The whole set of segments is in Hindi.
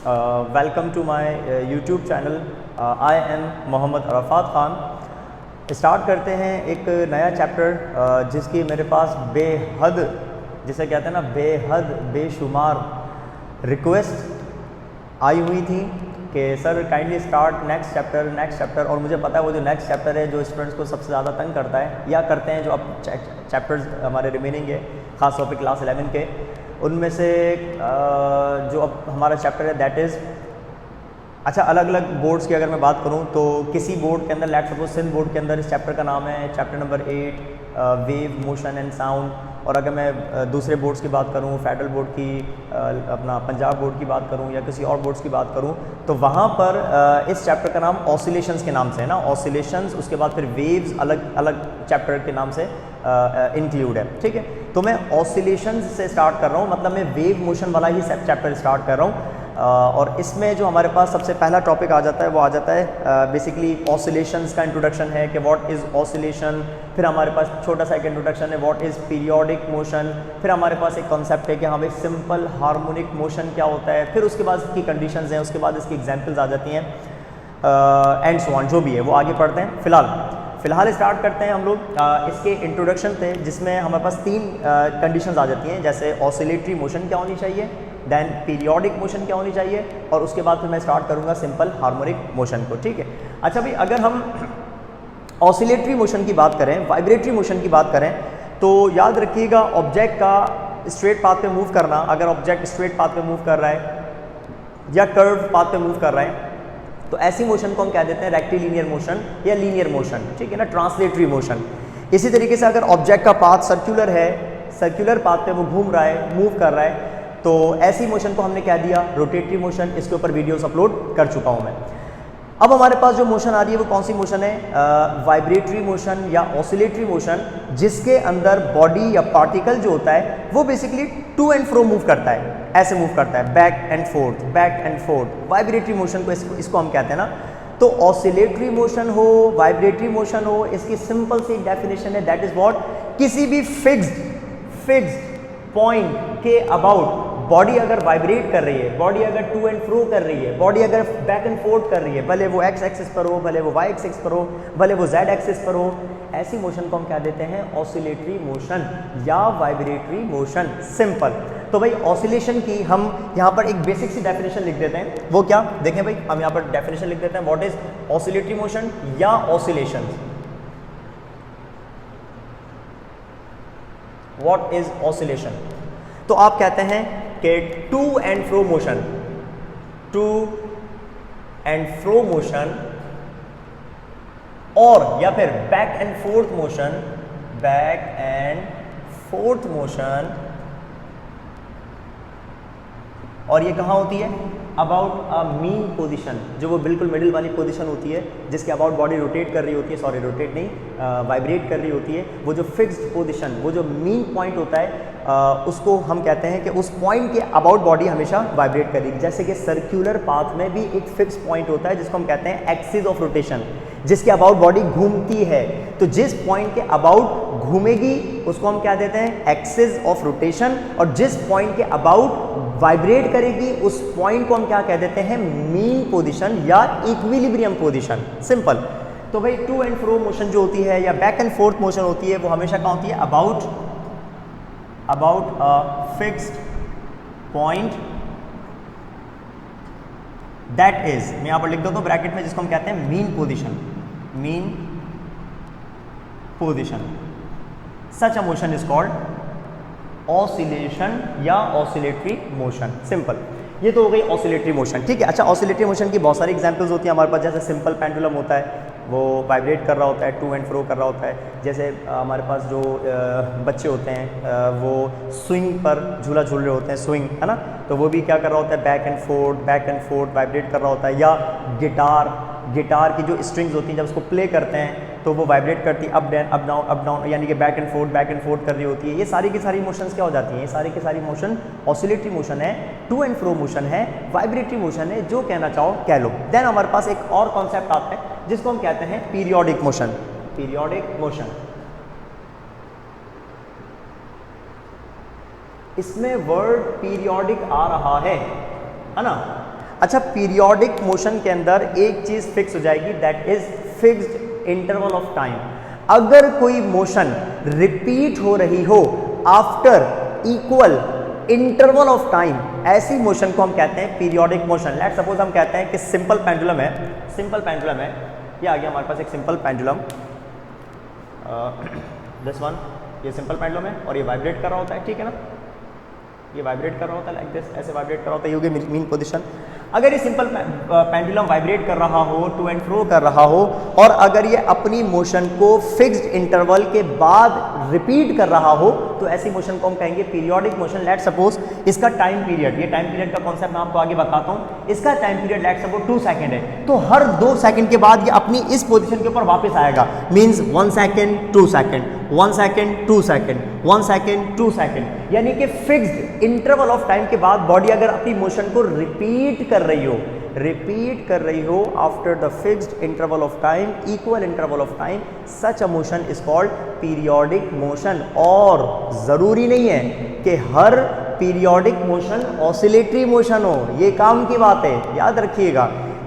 Welcome to my YouTube channel. I am Mohammad Arfat Khan. Start करते हैं एक नया चैप्टर जिसकी मेरे पास बेहद, जिसे कहते हैं ना, बेहद बेशुमार रिक्वेस्ट आई हुई थी कि sir kindly start next chapter. और मुझे पता है वो जो नेक्स्ट चैप्टर है जो स्टूडेंट्स को सबसे ज़्यादा तंग करता है या करते हैं, जो अब चैप्टर्स हमारे रिमेनिंग है ख़ास तौर पे क्लास 11 के, उनमें से जो अब हमारा चैप्टर है दैट इज़, अच्छा अलग अलग बोर्ड्स की अगर मैं बात करूं तो किसी बोर्ड के अंदर, लेट्स सपोज सिंध बोर्ड के अंदर इस चैप्टर का नाम है chapter number 8 wave motion and sound. और अगर मैं दूसरे बोर्ड्स की बात करूं, फेडरल बोर्ड की, अपना पंजाब बोर्ड की बात करूं या किसी और बोर्ड्स की बात करूं, तो वहाँ पर इस चैप्टर का नाम ऑसिलेशंस के नाम से है ना, ऑसिलेशंस। उसके बाद फिर वेव्स अलग अलग चैप्टर के नाम से इंक्लूड है, ठीक है। तो मैं ऑसिलेशंस से स्टार्ट कर रहा हूँ, मतलब मैं वेव मोशन वाला ही चैप्टर स्टार्ट कर रहा हूँ। और इसमें जो हमारे पास सबसे पहला टॉपिक आ जाता है वो आ जाता है बेसिकली ऑसिलेशंस का इंट्रोडक्शन है कि व्हाट इज़ ऑसिलेशन। फिर हमारे पास छोटा सा एक इंट्रोडक्शन है व्हाट इज़ पीरियोडिक मोशन। फिर हमारे पास एक कॉन्सेप्ट है कि हाँ भाई सिंपल हार्मोनिक मोशन क्या होता है। फिर उसके बाद इसकी कंडीशंस हैं, उसके बाद इसकी एग्जांपल्स आ जाती हैं एंड सो ऑन, जो भी है वो आगे पढ़ते हैं। फ़िलहाल स्टार्ट करते हैं हम लोग। इसके इंट्रोडक्शन थे जिसमें हमारे पास 3 कंडीशंस आ जाती हैं, जैसे ऑसिलेटरी मोशन क्या होनी चाहिए, देन पीरियोडिक मोशन क्या होनी चाहिए, और उसके बाद फिर मैं स्टार्ट करूंगा सिंपल हार्मोनिक मोशन को, ठीक है। अच्छा भाई, अगर हम ऑसिलेटरी मोशन की बात करें, वाइब्रेटरी मोशन की बात करें, तो याद रखिएगा ऑब्जेक्ट का स्ट्रेट पाथ पे मूव करना। अगर ऑब्जेक्ट स्ट्रेट पाथ पे मूव कर रहा है या कर्व पाथ पे मूव कर रहा है तो ऐसी मोशन को हम कह देते हैं रेक्टिलिनियर मोशन या लीनियर मोशन, ठीक है ना, ट्रांसलेटरी मोशन। इसी तरीके से अगर ऑब्जेक्ट का पाथ सर्कुलर है, सर्कुलर पाथ पे वो घूम रहा है, मूव कर रहा है, तो ऐसी मोशन को हमने कह दिया रोटेटरी मोशन। इसके ऊपर वीडियोस अपलोड कर चुका हूं मैं। अब हमारे पास जो मोशन आ रही है वो कौन सी मोशन है, वाइब्रेटरी मोशन या ऑसिलेटरी मोशन, जिसके अंदर बॉडी या पार्टिकल जो होता है वो basically to and fro move करता है, ऐसे मूव करता है, back and forth. Vibratory motion को इसको हम कहते हैं ना। तो ऑसिलेटरी मोशन हो, वाइब्रेटरी मोशन हो, इसकी सिंपल सी डेफिनेशन है दैट इज व्हाट, किसी भी फिक्स्ड पॉइंट के अबाउट बॉडी अगर वाइब्रेट कर रही है, बॉडी अगर टू एंड फ्रो कर रही है, बॉडी अगर बैक एंड फोर्थ कर रही है, भले वो एक्स एक्सिस पर हो, भले वो वाई एक्सिस पर हो, भले वो जेड एक्सिस पर हो, ऐसी मोशन को हम क्या देते हैं, ऑसिलेटरी मोशन या वाइब्रेटरी मोशन, सिंपल। तो भाई ऑसिलेशन की हम यहाँ पर एक बेसिक सी डेफिनेशन लिख देते हैं। वो क्या, देखें भाई, हम यहाँ पर डेफिनेशन लिख देते हैं व्हाट इज ऑसिलेटरी मोशन या ऑसिलेशन। What is oscillation? तो आप कहते हैं कि टू एंड फ्रो मोशन और या फिर बैक एंड फोर्थ मोशन, और ये कहाँ होती है, अबाउट अ मीन पोजीशन, जो वो बिल्कुल मिडिल वाली पोजीशन होती है जिसके अबाउट बॉडी रोटेट कर रही होती है, सॉरी रोटेट नहीं, वाइब्रेट कर रही होती है। वो जो फिक्स्ड पोजीशन, वो जो मीन पॉइंट होता है, उसको हम कहते हैं कि उस पॉइंट के अबाउट बॉडी हमेशा वाइब्रेट करेगी। जैसे कि सर्कुलर पाथ में भी एक फिक्स पॉइंट होता है जिसको हम कहते हैं एक्सिस ऑफ रोटेशन, जिसके अबाउट बॉडी घूमती है। तो जिस पॉइंट के अबाउट घूमेगी उसको हम क्या देते हैं, एक्सिस ऑफ रोटेशन, और जिस पॉइंट के अबाउट वाइब्रेट करेगी उस पॉइंट को हम क्या कह देते हैं, मीन पोजीशन या इक्विलिब्रियम पोजीशन, सिंपल। तो भाई टू एंड फ्रो मोशन जो होती है या बैक एंड फोर्थ मोशन होती है, वो हमेशा क्या होती है, about a fixed point that is, मैं यहां पर लिख देता हूं ब्रैकेट में, जिसको हम कहते हैं mean position. Such a motion is called oscillation या ऑसिलेटरी मोशन, सिंपल। ये तो हो गई ऑसिलेटरी मोशन, ठीक है। अच्छा, ऑसिलेटरी मोशन की बहुत सारी एग्जांपल्स होती हैं हमारे पास, जैसे सिंपल पेंडुलम होता है, वो वाइब्रेट कर रहा होता है, टू एंड फ्रो कर रहा होता है। जैसे हमारे पास जो बच्चे होते हैं वो स्विंग पर झूला झूल रहे होते हैं, स्विंग, है ना, तो वो भी क्या कर रहा होता है, बैक एंड फोर्थ वाइब्रेट कर रहा होता है। या गिटार की जो स्ट्रिंग्स होती हैं जब उसको प्ले करते हैं तो वो वाइब्रेट करती है, अप डाउन, यानी कि बैक एंड फोर्थ कर रही होती है। ये सारी की सारी मोशंस क्या हो जाती हैं, ये सारी की सारी मोशन ऑसिलेटरी मोशन है, टू एंड फ्रो मोशन है, वाइब्रेटरी मोशन है, जो कहना चाहो कह लो। देन हमारे पास एक और कॉन्सेप्ट आता है जिसको हम कहते हैं पीरियोडिक मोशन। इसमें वर्ड पीरियोडिक आ रहा है ना। अच्छा, पीरियोडिक मोशन के अंदर एक चीज फिक्स हो जाएगी, that is fixed interval of time. अगर कोई मोशन रिपीट हो रही हो after equal interval of time, ऐसी मोशन को हम कहते हैं पीरियोडिक मोशन। लेट्स सपोज हम कहते हैं कि सिंपल पेंडुलम है, सिंपल पेंडुलम है, ये आ गया हमारे पास एक सिंपल पेंडुलम, दिस वन, ये सिंपल पेंडुलम है और ये वाइब्रेट कर रहा होता है, ठीक है ना, ये वाइब्रेट कर रहा होता है लाइक दिस, ऐसे वाइब्रेट कर रहा होता है, ये हो गया मीन पोजीशन। अगर ये सिंपल पेंडुलम वाइब्रेट कर रहा हो, टू एंड फ्रो कर रहा हो, और अगर ये अपनी मोशन को फिक्स्ड इंटरवल के बाद रिपीट कर रहा हो, तो ऐसी मोशन को हम कहेंगे पीरियोडिक मोशन। लेट सपोज इसका टाइम पीरियड, ये टाइम पीरियड का कॉन्सेप्ट मैं आपको आगे बताता हूँ। इसका time period let suppose 2 second है, तो हर 2 सेकंड के बाद ये अपनी इस पोजीशन के ऊपर वापस आएगा, means 1 second 2 second, 1 second 2 second, 1 second 2 second, यानी कि फिक्स्ड इंटरवल ऑफ टाइम के बाद बॉडी अगर अपनी मोशन को रिपीट कर रही हो after the fixed interval of time, equal interval of time, such a motion is called periodic motion. और जरूरी नहीं है कि हर पीरियोडिक मोशन ऑसिलेटरी मोशन हो, ये काम की बात है, याद रखिएगा।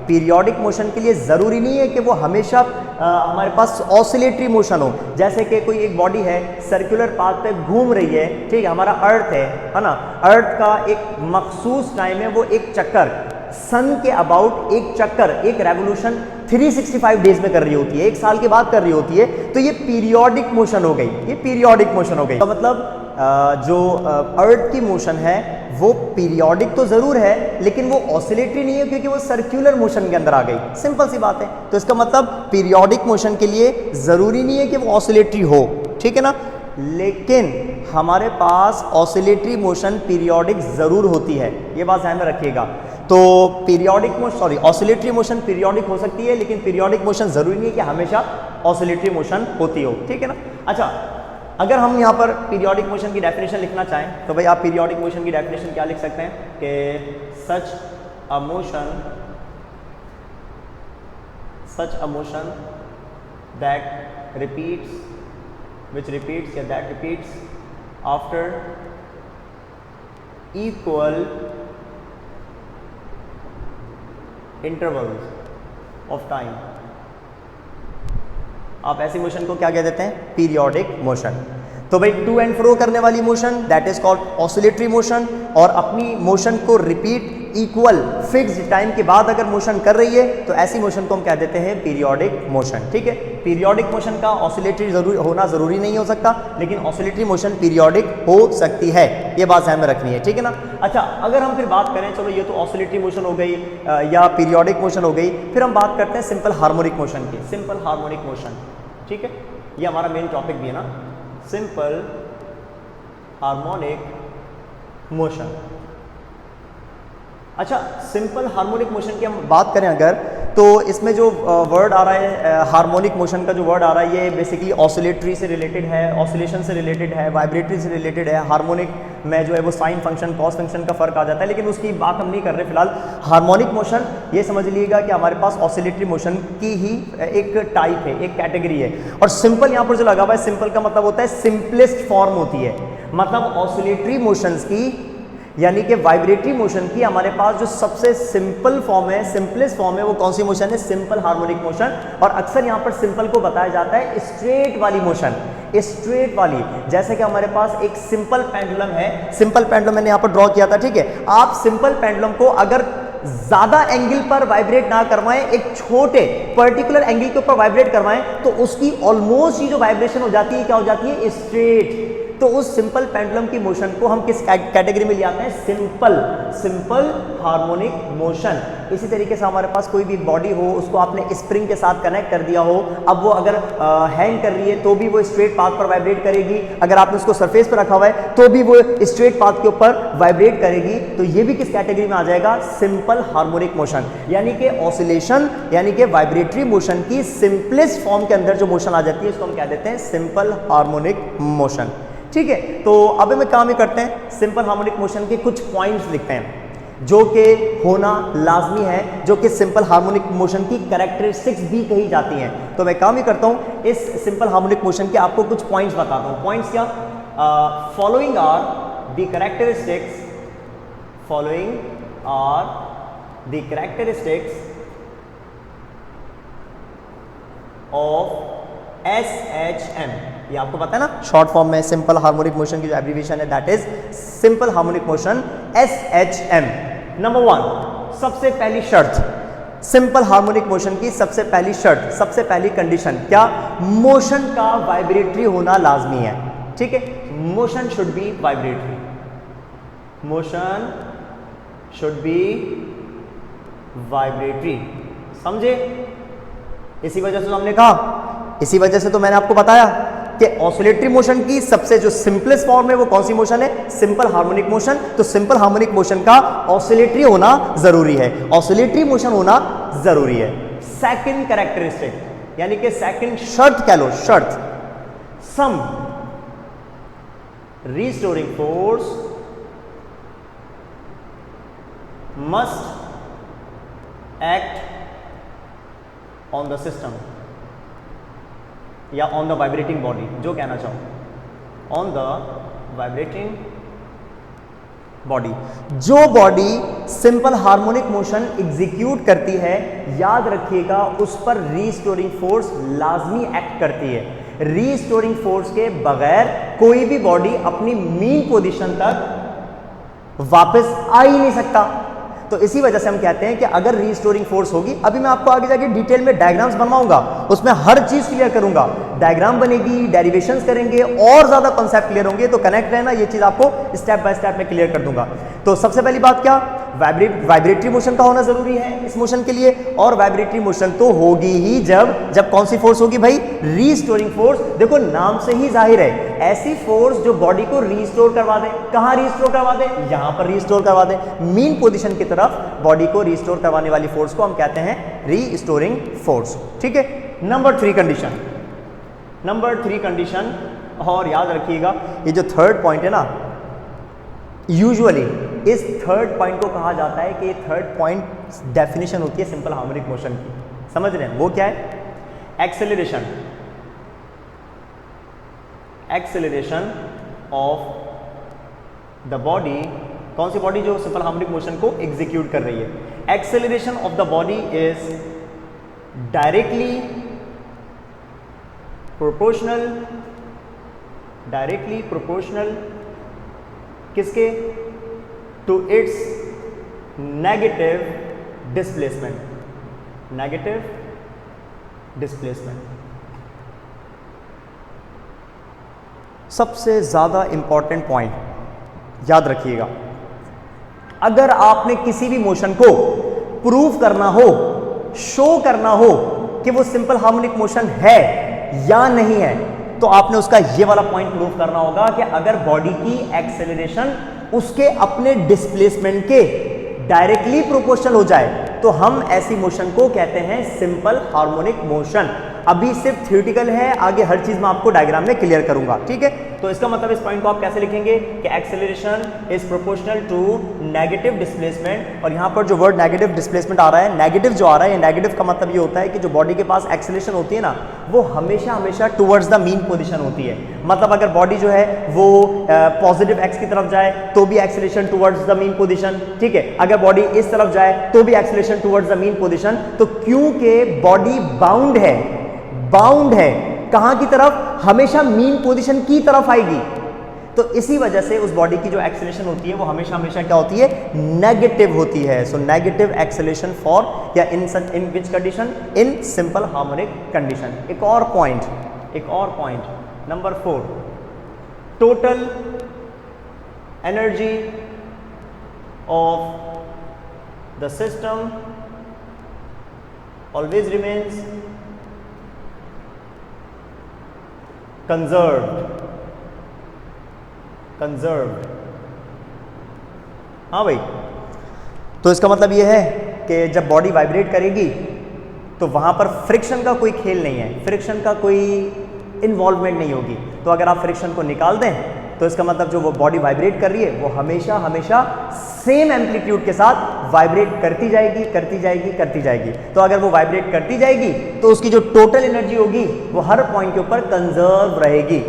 पीरियोडिक मोशन के लिए ज़रूरी नहीं है कि वो हमेशा हमारे पास ऑसिलेटरी मोशन हो। जैसे कि कोई एक बॉडी है, सर्कुलर पाथ पे घूम रही है, ठीक है, हमारा अर्थ है ना, अर्थ का एक मखसूस टाइम है, वो एक चक्कर सन के अबाउट एक चक्कर, एक रेवोल्यूशन 365 डेज में कर रही होती है, एक साल के बाद कर रही होती है, तो ये पीरियोडिक मोशन हो गई, ये पीरियोडिक मोशन हो गई। तो मतलब जो अर्थ की मोशन है वो पीरियोडिक तो जरूर है, लेकिन वो ऑसिलेटरी नहीं है, क्योंकि वो सर्कुलर मोशन के अंदर आ गई, सिंपल सी बात है। तो इसका मतलब पीरियोडिक मोशन के लिए जरूरी नहीं है कि वो ऑसिलेटरी हो, ठीक है ना, लेकिन हमारे पास ऑसिलेटरी मोशन पीरियोडिक जरूर होती है, ये बात ध्यान में रखिएगा। तो periodic motion, sorry, oscillatory motion periodic हो सकती है, लेकिन पीरियोडिक मोशन जरूरी नहीं है कि हमेशा ऑसिलेटरी मोशन होती हो, ठीक है ना। अच्छा, अगर हम यहाँ पर पीरियोडिक मोशन की डेफिनेशन लिखना चाहें तो भाई आप पीरियोडिक मोशन की डेफिनेशन क्या लिख सकते हैं कि such a motion that repeats, which repeats, yeah, that repeats after equal intervals of time। आप ऐसी मोशन को क्या कह देते हैं? Periodic motion. तो भाई टू एंड फ्रो करने वाली motion that is called oscillatory motion, और अपनी मोशन को रिपीट इक्वल फिक्स्ड टाइम के बाद अगर मोशन कर रही है तो ऐसी मोशन को हम कह देते हैं पीरियोडिक मोशन, ठीक है। पीरियोडिक मोशन का ऑसिलेटरी होना जरूरी नहीं हो सकता, लेकिन ऑसिलेटरी मोशन पीरियोडिक हो सकती है, ये बात ध्यान में रखनी है, ठीक है ना। अच्छा, अगर हम फिर बात करें, चलो ये तो ऑसिलेटरी मोशन हो गई या पीरियोडिक मोशन हो गई, फिर हम बात करते हैं सिंपल हार्मोनिक मोशन की। सिंपल हार्मोनिक मोशन, ठीक है, ये हमारा मेन टॉपिक भी है ना, सिंपल हार्मोनिक मोशन। अच्छा, सिंपल हार्मोनिक मोशन की हम बात करें अगर, तो इसमें जो वर्ड आ रहा है हार्मोनिक मोशन का जो वर्ड आ रहा है, ये बेसिकली ऑसिलेटरी से रिलेटेड है, ऑसिलेशन से रिलेटेड है, वाइब्रेटरी से रिलेटेड है। हार्मोनिक में जो है वो साइन फंक्शन कॉस फंक्शन का फर्क आ जाता है, लेकिन उसकी बात हम नहीं कर रहे फिलहाल। हार्मोनिक मोशन ये समझ लीजिएगा कि हमारे पास ऑसिलेटरी मोशन की ही एक टाइप है, एक कैटेगरी है। और सिंपल यहाँ पर जो लगा हुआ है, सिंपल का मतलब होता है सिंपलेस्ट फॉर्म होती है, मतलब ऑसिलेटरी मोशंस की यानी कि वाइब्रेटरी मोशन की हमारे पास जो सबसे सिंपल फॉर्म है, सिंपलेस्ट फॉर्म है, वो कौन सी मोशन है? Simple harmonic motion. और अक्सर यहाँ पर सिंपल को बताया जाता है स्ट्रेट वाली मोशन, स्ट्रेट वाली। जैसे कि हमारे पास एक सिंपल पेंडुलम है, सिंपल पेंडुलम मैंने यहाँ पर ड्रॉ किया था, ठीक है। आप सिंपल पेंडुलम को अगर ज्यादा एंगल पर वाइब्रेट ना करवाएं, एक छोटे पर्टिकुलर एंगल के ऊपर वाइब्रेट करवाएं, तो उसकी ऑलमोस्ट ही जो वाइब्रेशन हो जाती है क्या हो जाती है? स्ट्रेट। तो उस सिंपल पेंडुलम की मोशन को हम किस कैटेगरी में ले आते हैं? Simple harmonic motion. इसी तरीके से हमारे पास कोई भी बॉडी हो, उसको आपने स्प्रिंग के साथ कनेक्ट कर दिया हो, अब वो अगर हैंग कर रही है तो भी वो स्ट्रेट पाथ पर वाइब्रेट करेगी, अगर आपने उसको सरफेस पर रखा हुआ है तो भी वो स्ट्रेट पाथ के ऊपर वाइब्रेट करेगी। तो ये भी किस कैटेगरी में आ जाएगा? Simple harmonic motion. यानी कि ऑसिलेशन यानी कि वाइब्रेटरी मोशन की सिंपलेस्ट फॉर्म के अंदर जो मोशन आ जाती है उसको हम कह देते हैं सिंपल हार्मोनिक मोशन, ठीक है। तो अब हम काम ही करते हैं, सिंपल हार्मोनिक मोशन के कुछ पॉइंट्स लिखते हैं जो कि होना लाजमी है, जो कि सिंपल हार्मोनिक मोशन की कैरेक्टरिस्टिक्स भी कही जाती हैं। तो मैं काम ही करता हूं, इस सिंपल हार्मोनिक मोशन के आपको कुछ पॉइंट्स बताता हूं। पॉइंट्स क्या? Following are the characteristics, following are the characteristics of SHM, ये आपको पता है ना, शॉर्ट फॉर्म में सिंपल हार्मोनिक मोशन की जो एब्रीविएशन है that is simple harmonic motion SHM। Number 1, सबसे पहली शर्त, सिंपल हार्मोनिक मोशन की सबसे पहली शर्त, सबसे पहली कंडीशन क्या, मोशन का वाइब्रेटरी होना लाजमी है। ठीक है, motion should be vibratory, motion should be vibratory, समझे? इसी वजह से तो हमने कहा, इसी वजह से तो मैंने आपको बताया कि ऑसिलेटरी मोशन की सबसे जो सिंपलेस्ट फॉर्म है वो कौन सी मोशन है, सिंपल हार्मोनिक मोशन। तो सिंपल हार्मोनिक मोशन का ऑसिलेटरी होना जरूरी है, ऑसिलेटरी मोशन होना जरूरी है। सेकंड कैरेक्टरिस्टिक यानी कि सेकंड शर्त कह लो, शर्त, some restoring force must act on the system या ऑन द वाइब्रेटिंग बॉडी, जो कहना चाहो, ऑन द वाइब्रेटिंग बॉडी। जो body simple harmonic motion execute करती है, याद रखिएगा उस पर रीस्टोरिंग फोर्स लाजमी एक्ट करती है। रीस्टोरिंग फोर्स के बगैर कोई भी बॉडी अपनी मीन पोजीशन तक वापस आ ही नहीं सकता। तो इसी वजह से हम कहते हैं कि अगर रीस्टोरिंग फोर्स होगी, अभी मैं आपको आगे जाके डिटेल में डायग्राम्स बनवाऊंगा, उसमें हर चीज क्लियर करूंगा, डायग्राम बनेगी, डेरिवेशंस करेंगे, और ज्यादा कॉन्सेप्ट क्लियर होंगे। तो कनेक्ट रहना, ये चीज आपको स्टेप बाय स्टेप में क्लियर कर दूंगा। तो सबसे पहली बात क्या, वाइब्रेटरी मोशन का होना जरूरी है इस मोशन के लिए, और वाइब्रेटरी मोशन तो होगी ही जब कौन सी फोर्स होगी भाई, रीस्टोरिंग फोर्स। देखो नाम से ही जाहिर है, ऐसी फोर्स जो बॉडी को रीस्टोर करवा दे। कहां रीस्टोर करवा दे, यहां पर रीस्टोर करवा दे, मीन पोजीशन की तरफ बॉडी को रीस्टोर करवाने वाली फोर्स को हम कहते हैं रीस्टोरिंग फोर्स। ठीक है, नंबर 3 कंडीशन, नंबर 3 कंडीशन, और याद रखिएगा ये जो थर्ड पॉइंट है ना, यूजुअली इस थर्ड पॉइंट को कहा जाता है कि थर्ड पॉइंट डेफिनेशन होती है सिंपल हार्मोनिक मोशन की, समझ रहे हैं? वो क्या है, acceleration, acceleration of the body. कौन सी बॉडी, जो सिंपल हार्मोनिक मोशन को एग्जीक्यूट कर रही है। Acceleration of the body is directly proportional, directly proportional किसके, to its negative displacement, negative displacement. सबसे ज्यादा इंपॉर्टेंट पॉइंट याद रखिएगा, अगर आपने किसी भी मोशन को प्रूव करना हो, शो करना हो कि वो सिंपल हार्मोनिक मोशन है या नहीं है, तो आपने उसका ये वाला पॉइंट प्रूव करना होगा कि अगर बॉडी की एक्सेलरेशन उसके अपने डिस्प्लेसमेंट के डायरेक्टली प्रोपोर्शनल हो जाए तो हम ऐसी मोशन को कहते हैं सिंपल हार्मोनिक मोशन। अभी सिर्फ थ्योरेटिकल है, आगे हर चीज मैं आपको डायग्राम में क्लियर करूंगा। ठीक है, तो इसका मतलब इस पॉइंट को आप कैसे लिखेंगे कि acceleration is proportional to negative displacement. और यहां पर जो वर्ड नेगेटिव डिस्प्लेसमेंट आ रहा है, नेगेटिव जो आ रहा है, नेगेटिव का मतलब ये होता है कि जो बॉडी के पास एक्सेलरेशन होती है ना, वो हमेशा हमेशा टुवर्ड्स द मीन पोजीशन होती है। मतलब अगर बॉडी जो है वो पॉजिटिव एक्स की तरफ जाए तो भी acceleration towards the mean position. ठीक है, अगर बॉडी इस तरफ जाए तो भी acceleration towards the mean position. तो क्योंकि बॉडी बाउंड है, बाउंड है कहां की तरफ, हमेशा मीन पोजीशन की तरफ आएगी। तो इसी वजह से उस बॉडी की जो एक्सेलरेशन होती है वो हमेशा हमेशा क्या होती है, नेगेटिव होती है। सो नेगेटिव एक्सेलरेशन फॉर, या in which condition, in simple harmonic condition. एक और point number 4, total energy of the system always remains conserved. हाँ भाई, तो इसका मतलब यह है कि जब बॉडी वाइब्रेट करेगी तो वहां पर फ्रिक्शन का कोई खेल नहीं है, फ्रिक्शन का कोई इन्वॉल्वमेंट नहीं होगी। तो अगर आप फ्रिक्शन को निकाल दें तो इसका मतलब जो वो बॉडी वाइब्रेट कर रही है वो हमेशा हमेशा सेम एम्पलीट्यूड के साथ वाइब्रेट करती जाएगी, करती जाएगी, करती जाएगी। तो अगर वो वाइब्रेट करती जाएगी तो उसकी जो टोटल एनर्जी होगी वो हर पॉइंट के ऊपर कंजर्व रहेगी।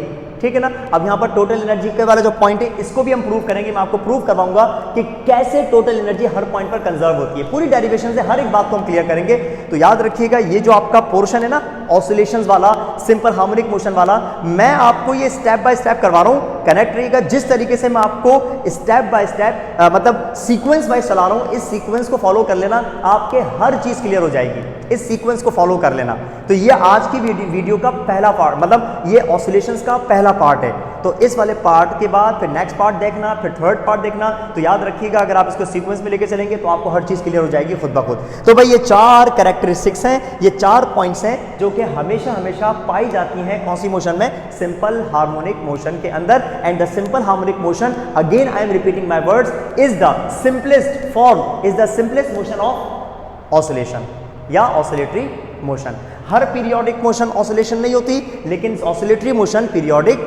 ठीक है ना। अब यहाँ पर टोटल एनर्जी के वाला जो पॉइंट है इसको भी हम प्रूव करेंगे, मैं आपको प्रूव करवाऊंगा कि कैसे टोटल एनर्जी हर पॉइंट पर कंजर्व होती है। पूरी डेरिवेशन से हर एक बात को हम क्लियर करेंगे। तो याद रखिएगा ये जो आपका पोर्शन है ना ऑसिलेशंस वाला, सिंपल हार्मोनिक मोशन वाला, मैं आपको ये स्टेप बाय स्टेप करवा रहा हूँ। कनेक्ट रहिएगा, जिस तरीके से मैं आपको स्टेप बाय स्टेप मतलब सीक्वेंस वाइज चला रहा हूँ, इस सीक्वेंस को फॉलो कर लेना, आपके हर चीज क्लियर हो जाएगी। इस सीक्वेंस को फॉलो कर लेना। तो ये आज की वीडियो का पहला पार्ट, मतलब ये ऑसिलेशंस का पहला पार्ट है। तो इस वाले पार्ट के बाद फिर नेक्स्ट पार्ट देखना, फिर थर्ड पार्ट देखना। तो याद रखिएगा अगर आप इसको सीक्वेंस में लेके चलेंगे तो आपको हर चीज क्लियर हो जाएगी खुद ब खुद। तो भाई ये 4 कैरेक्टरिस्टिक्स हैं, ये 4 पॉइंट्स हैं जो कि हमेशा हमेशा पाई जाती हैं कौन सी मोशन में, सिंपल हार्मोनिक मोशन के अंदर। And the simple harmonic motion, again I am repeating my words, is the simplest form, is the simplest motion of oscillation या ऑसिलेटरी मोशन। हर पीरियोडिक मोशन ऑसिलेशन नहीं होती, लेकिन ऑसिलेटरी मोशन पीरियोडिक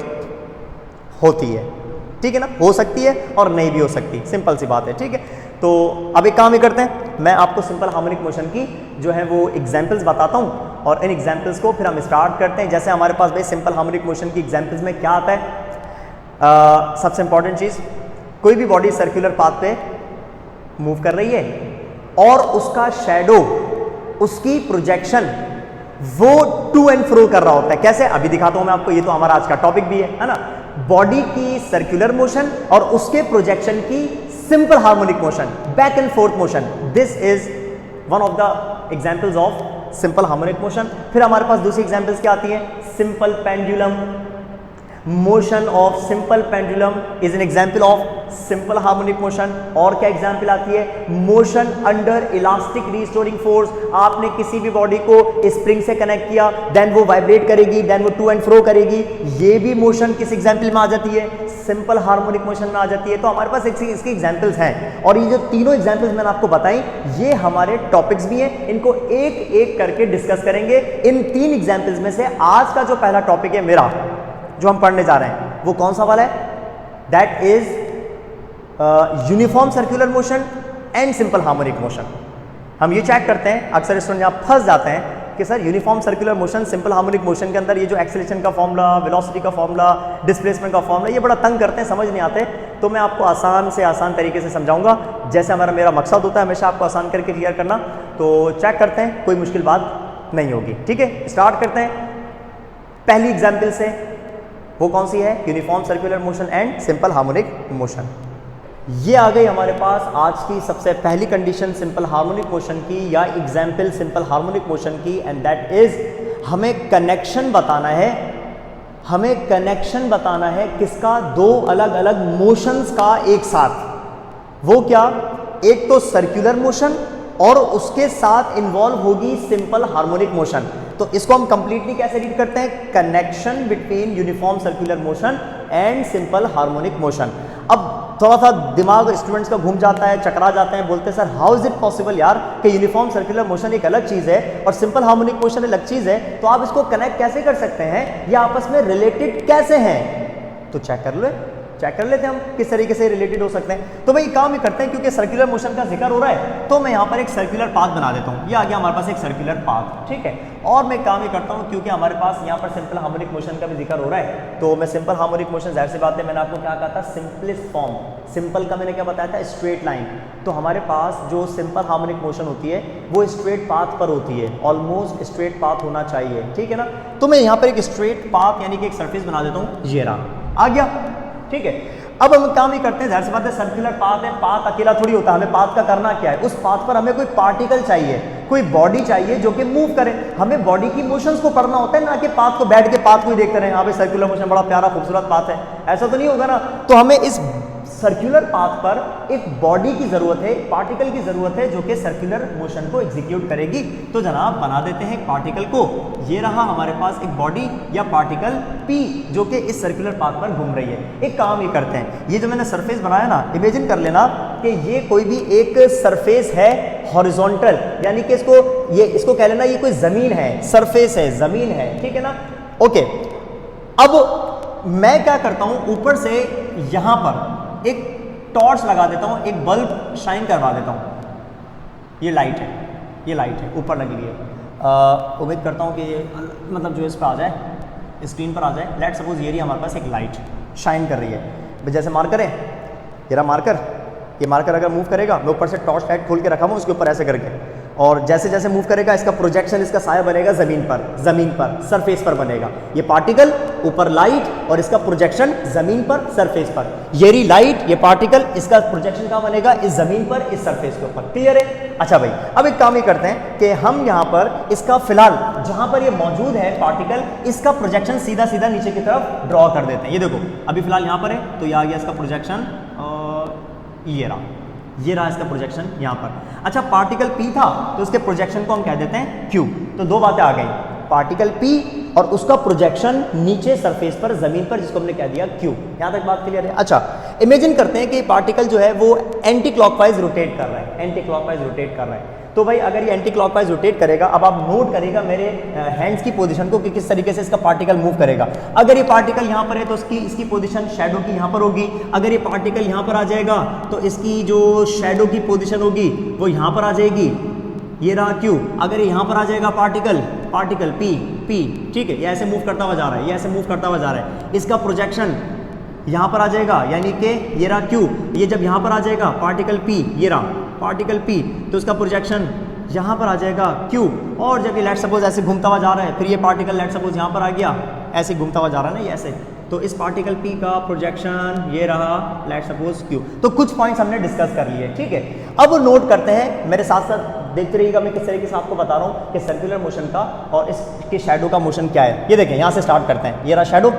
होती है, ठीक है ना। हो सकती है और नहीं भी हो सकती, सिंपल सी बात है, ठीक है। तो अब एक काम ही करते हैं, मैं आपको सिंपल हार्मोनिक मोशन की जो है वो एग्जांपल्स बताता हूं और इन एग्जांपल्स को फिर हम स्टार्ट करते हैं। जैसे हमारे पास भाई सिंपल हार्मोनिक मोशन की एग्जांपल्स में क्या आता है, सबसे इंपॉर्टेंट चीज, कोई भी बॉडी सर्कुलर पाथ पे मूव कर रही है और उसका शैडो, उसकी प्रोजेक्शन वो टू एंड फ्रो कर रहा होता है। कैसे, अभी दिखाता हूं मैं आपको, ये तो हमारा आज का टॉपिक भी है ना। बॉडी की सर्कुलर मोशन और उसके प्रोजेक्शन की simple harmonic motion, back and fourth motion, this is one of the examples of simple harmonic motion. फिर हमारे पास दूसरी एग्जांपल्स क्या आती है, simple pendulum motion of simple pendulum is an example of simple harmonic motion. और क्या एग्जांपल आती है, motion under elastic restoring force. आपने किसी भी बॉडी को स्प्रिंग से कनेक्ट किया, देन वो वाइब्रेट करेगी, देन वो टू एंड फ्रो करेगी, ये भी मोशन किस एग्जांपल में आ जाती है, सिंपल हार्मोनिक मोशन में आ जाती है। तो हमारे पास इसके एग्जांपल्स हैं और ये जो तीनों एग्जांपल्स मैंने आपको बताई ये हमारे टॉपिक्स भी हैं, इनको एक एक करके डिस्कस करेंगे। इन 3 एग्जांपल्स में से आज का जो पहला टॉपिक है मेरा, जो हम पढ़ने जा रहे हैं, वो कौन सा वाला है, that is uniform circular motion and simple harmonic motion. हम ये चेक करते हैं, अक्सर स्टूडेंट यहाँ फंस जाते हैं कि sir uniform circular motion, simple harmonic motion के अंदर ये जो एक्सेलरेशन का फॉर्मूला, वेलोसिटी का फॉर्मूला, डिस्प्लेसमेंट का फॉर्मूला, ये बड़ा तंग करते हैं, समझ नहीं आते। तो मैं आपको आसान से आसान तरीके से समझाऊंगा, जैसे मेरा मकसद होता है हमेशा आपको आसान करके क्लियर करना। तो चेक करते हैं, कोई मुश्किल बात नहीं होगी, ठीक है। स्टार्ट करते हैं पहली एग्जाम्पल से, वो कौन सी है, uniform circular motion and simple harmonic motion. ये आ गई हमारे पास आज की सबसे पहली कंडीशन सिंपल हार्मोनिक मोशन की या एग्जाम्पल सिंपल हार्मोनिक मोशन की, एंड दैट इज हमें कनेक्शन बताना है, हमें कनेक्शन बताना है किसका, 2 अलग अलग मोशंस का एक साथ। वो क्या, एक तो सर्कुलर मोशन और उसके साथ इन्वॉल्व होगी सिंपल हार्मोनिक मोशन। तो इसको हम कंप्लीटली कैसे रीड करते हैं, connection between uniform circular motion and simple harmonic motion. अब थोड़ा सा दिमाग स्टूडेंट्स का घूम जाता है, चकरा जाते हैं, बोलते हैं sir how is it possible यार कि यूनिफॉर्म सर्कुलर मोशन एक अलग चीज़ है और सिंपल हार्मोनिक मोशन अलग चीज़ है, तो आप इसको कनेक्ट कैसे कर सकते हैं, ये आपस में रिलेटेड कैसे हैं। तो चेक कर लेते हैं हम किस तरीके से रिलेटेड हो सकते हैं। तो भाई काम ही करते हैं, क्योंकि सर्कुलर मोशन का जिक्र हो रहा है तो मैं यहाँ पर एक सर्कुलर पाथ बना देता हूँ। ये आ गया हमारे पास एक सर्कुलर पाथ, ठीक है। और मैं काम ही करता हूँ क्योंकि हमारे पास यहाँ पर सिंपल हार्मोनिक मोशन का भी जिक्र हो रहा है, तो मैं सिंपल हार्मोनिक मोशन, जाहिर सी बात है मैंने आपको क्या कहा था, सिंपलेस्ट फॉर्म। सिंपल का मैंने क्या बताया था, स्ट्रेट लाइन। तो हमारे पास जो सिंपल हार्मोनिक मोशन होती है वो स्ट्रेट पाथ पर होती है, ऑलमोस्ट स्ट्रेट पाथ होना चाहिए, ठीक है ना। तो मैं यहाँ पर एक स्ट्रेट पाथ यानी कि एक सरफेस बना देता हूँ, ये रहा, आ गया, ठीक है। अब हम काम ही करते हैं, जाहिर सी बात है सर्कुलर पाथ है, पाथ अकेला थोड़ी होता है, हमें पाथ का करना क्या है, उस पाथ पर हमें कोई पार्टिकल चाहिए, कोई बॉडी चाहिए जो कि मूव करे। हमें बॉडी की मोशंस को पढ़ना होता है, ना कि पाथ को बैठ के पाथ को ही देखते रहे, हाँ भाई सर्कुलर मोशन बड़ा प्यारा खूबसूरत पाथ है, ऐसा तो नहीं होगा ना। तो हमें इस सर्कुलर पाथ पर एक बॉडी की जरूरत है, एक पार्टिकल की जरूरत है जो कि सर्कुलर मोशन को एग्जीक्यूट करेगी। तो जनाब बना देते हैं एक पार्टिकल को, ये रहा हमारे पास एक बॉडी या पार्टिकल P जो कि इस सर्कुलर पाथ पर घूम रही है। एक काम ये करते हैं, ये जो मैंने सरफेस बनाया ना, इमेजिन कर लेना कि ये कोई भी एक सरफेस है हॉरिजॉन्टल, यानी कि इसको कह लेना ये कोई जमीन है, सरफेस है, जमीन है, ठीक है ना। ओके, अब मैं क्या करता हूं, ऊपर से यहां पर एक टॉर्च लगा देता हूं, एक बल्ब शाइन करवा देता हूं। ये लाइट है ऊपर लगी हुई है। उम्मीद करता हूं कि ये मतलब जो इस पर आ जाए, स्क्रीन पर आ जाए, लेट सपोज ये रही हमारे पास एक लाइट शाइन कर रही है, जैसे मार्कर है, ये रहा मार्कर, ये मार्कर अगर मूव करेगा, मैं ऊपर से टॉर्च लाइट खोल के रखा हूँ उसके ऊपर ऐसे करके, और जैसे जैसे मूव करेगा इसका प्रोजेक्शन, इसका साया बनेगा ज़मीन पर सरफेस पर बनेगा। ये पार्टिकल ऊपर लाइट और इसका प्रोजेक्शन ज़मीन पर सरफेस पर, ये रही लाइट, ये पार्टिकल, इसका प्रोजेक्शन कहाँ बनेगा, इस ज़मीन पर, इस सरफेस के ऊपर। क्लियर है? अच्छा भाई, अब एक काम ये करते हैं कि हम यहाँ पर इसका फिलहाल जहाँ पर ये मौजूद है पार्टिकल, इसका प्रोजेक्शन सीधा सीधा नीचे की तरफ ड्रॉ कर देते हैं। ये देखो अभी फिलहाल यहाँ पर है, तो ये आ गया इसका प्रोजेक्शन, ये रहा इसका प्रोजेक्शन यहाँ पर। अच्छा, पार्टिकल P था तो उसके प्रोजेक्शन को हम कह देते हैं Q। तो दो बातें आ गई, पार्टिकल P और उसका प्रोजेक्शन नीचे सरफेस पर, जमीन पर, जिसको हमने कह दिया Q। यहाँ तक बात क्लियर है? अच्छा, इमेजिन करते हैं कि पार्टिकल जो है वो एंटी क्लॉकवाइज रोटेट कर रहा है, एंटी क्लॉकवाइज रोटेट कर रहा है। तो भाई अगर ये एंटी क्लॉकवाइज रोटेट करेगा, अब आप नोट करेगा मेरे हैंड्स की पोजीशन को कि किस तरीके से इसका पार्टिकल मूव करेगा। अगर ये पार्टिकल यहाँ पर है तो इसकी पोजीशन शैडो की यहाँ पर होगी। अगर ये पार्टिकल यहाँ पर आ जाएगा तो इसकी जो शैडो की पोजीशन होगी वो यहाँ पर आ जाएगी, ये रहा Q। अगर ये यहाँ पर आ जाएगा पार्टिकल P, ठीक है, ये ऐसे मूव करता हुआ जा रहा है, ये ऐसे मूव करता हुआ जा रहा है, इसका प्रोजेक्शन यहाँ पर आ जाएगा, यानी कि ये रहा Q। ये जब यहाँ पर आ जाएगा पार्टिकल P, ये रहा पार्टिकल P, तो उसका प्रोजेक्शन यहाँ पर आ जाएगा Q। और जब ये लेट सपोज ऐसे घूमता हुआ जा रहा है, फिर ये पार्टिकल लेट सपोज यहाँ पर आ गया, ऐसे घूमता हुआ जा रहा है ना, ये ऐसे, तो इस पार्टिकल P का प्रोजेक्शन ये रहा लेट सपोज Q। तो कुछ पॉइंट्स हमने डिस्कस कर लिए, ठीक है। अब नोट करते हैं, मेरे साथ साथ देखते रहिएगा मैं किस तरीके से आपको बता रहा हूँ कि सर्कुलर मोशन का और इसके शैडो का मोशन क्या है। ये देखें, यहाँ से स्टार्ट करते हैं, ये रहा शैडो।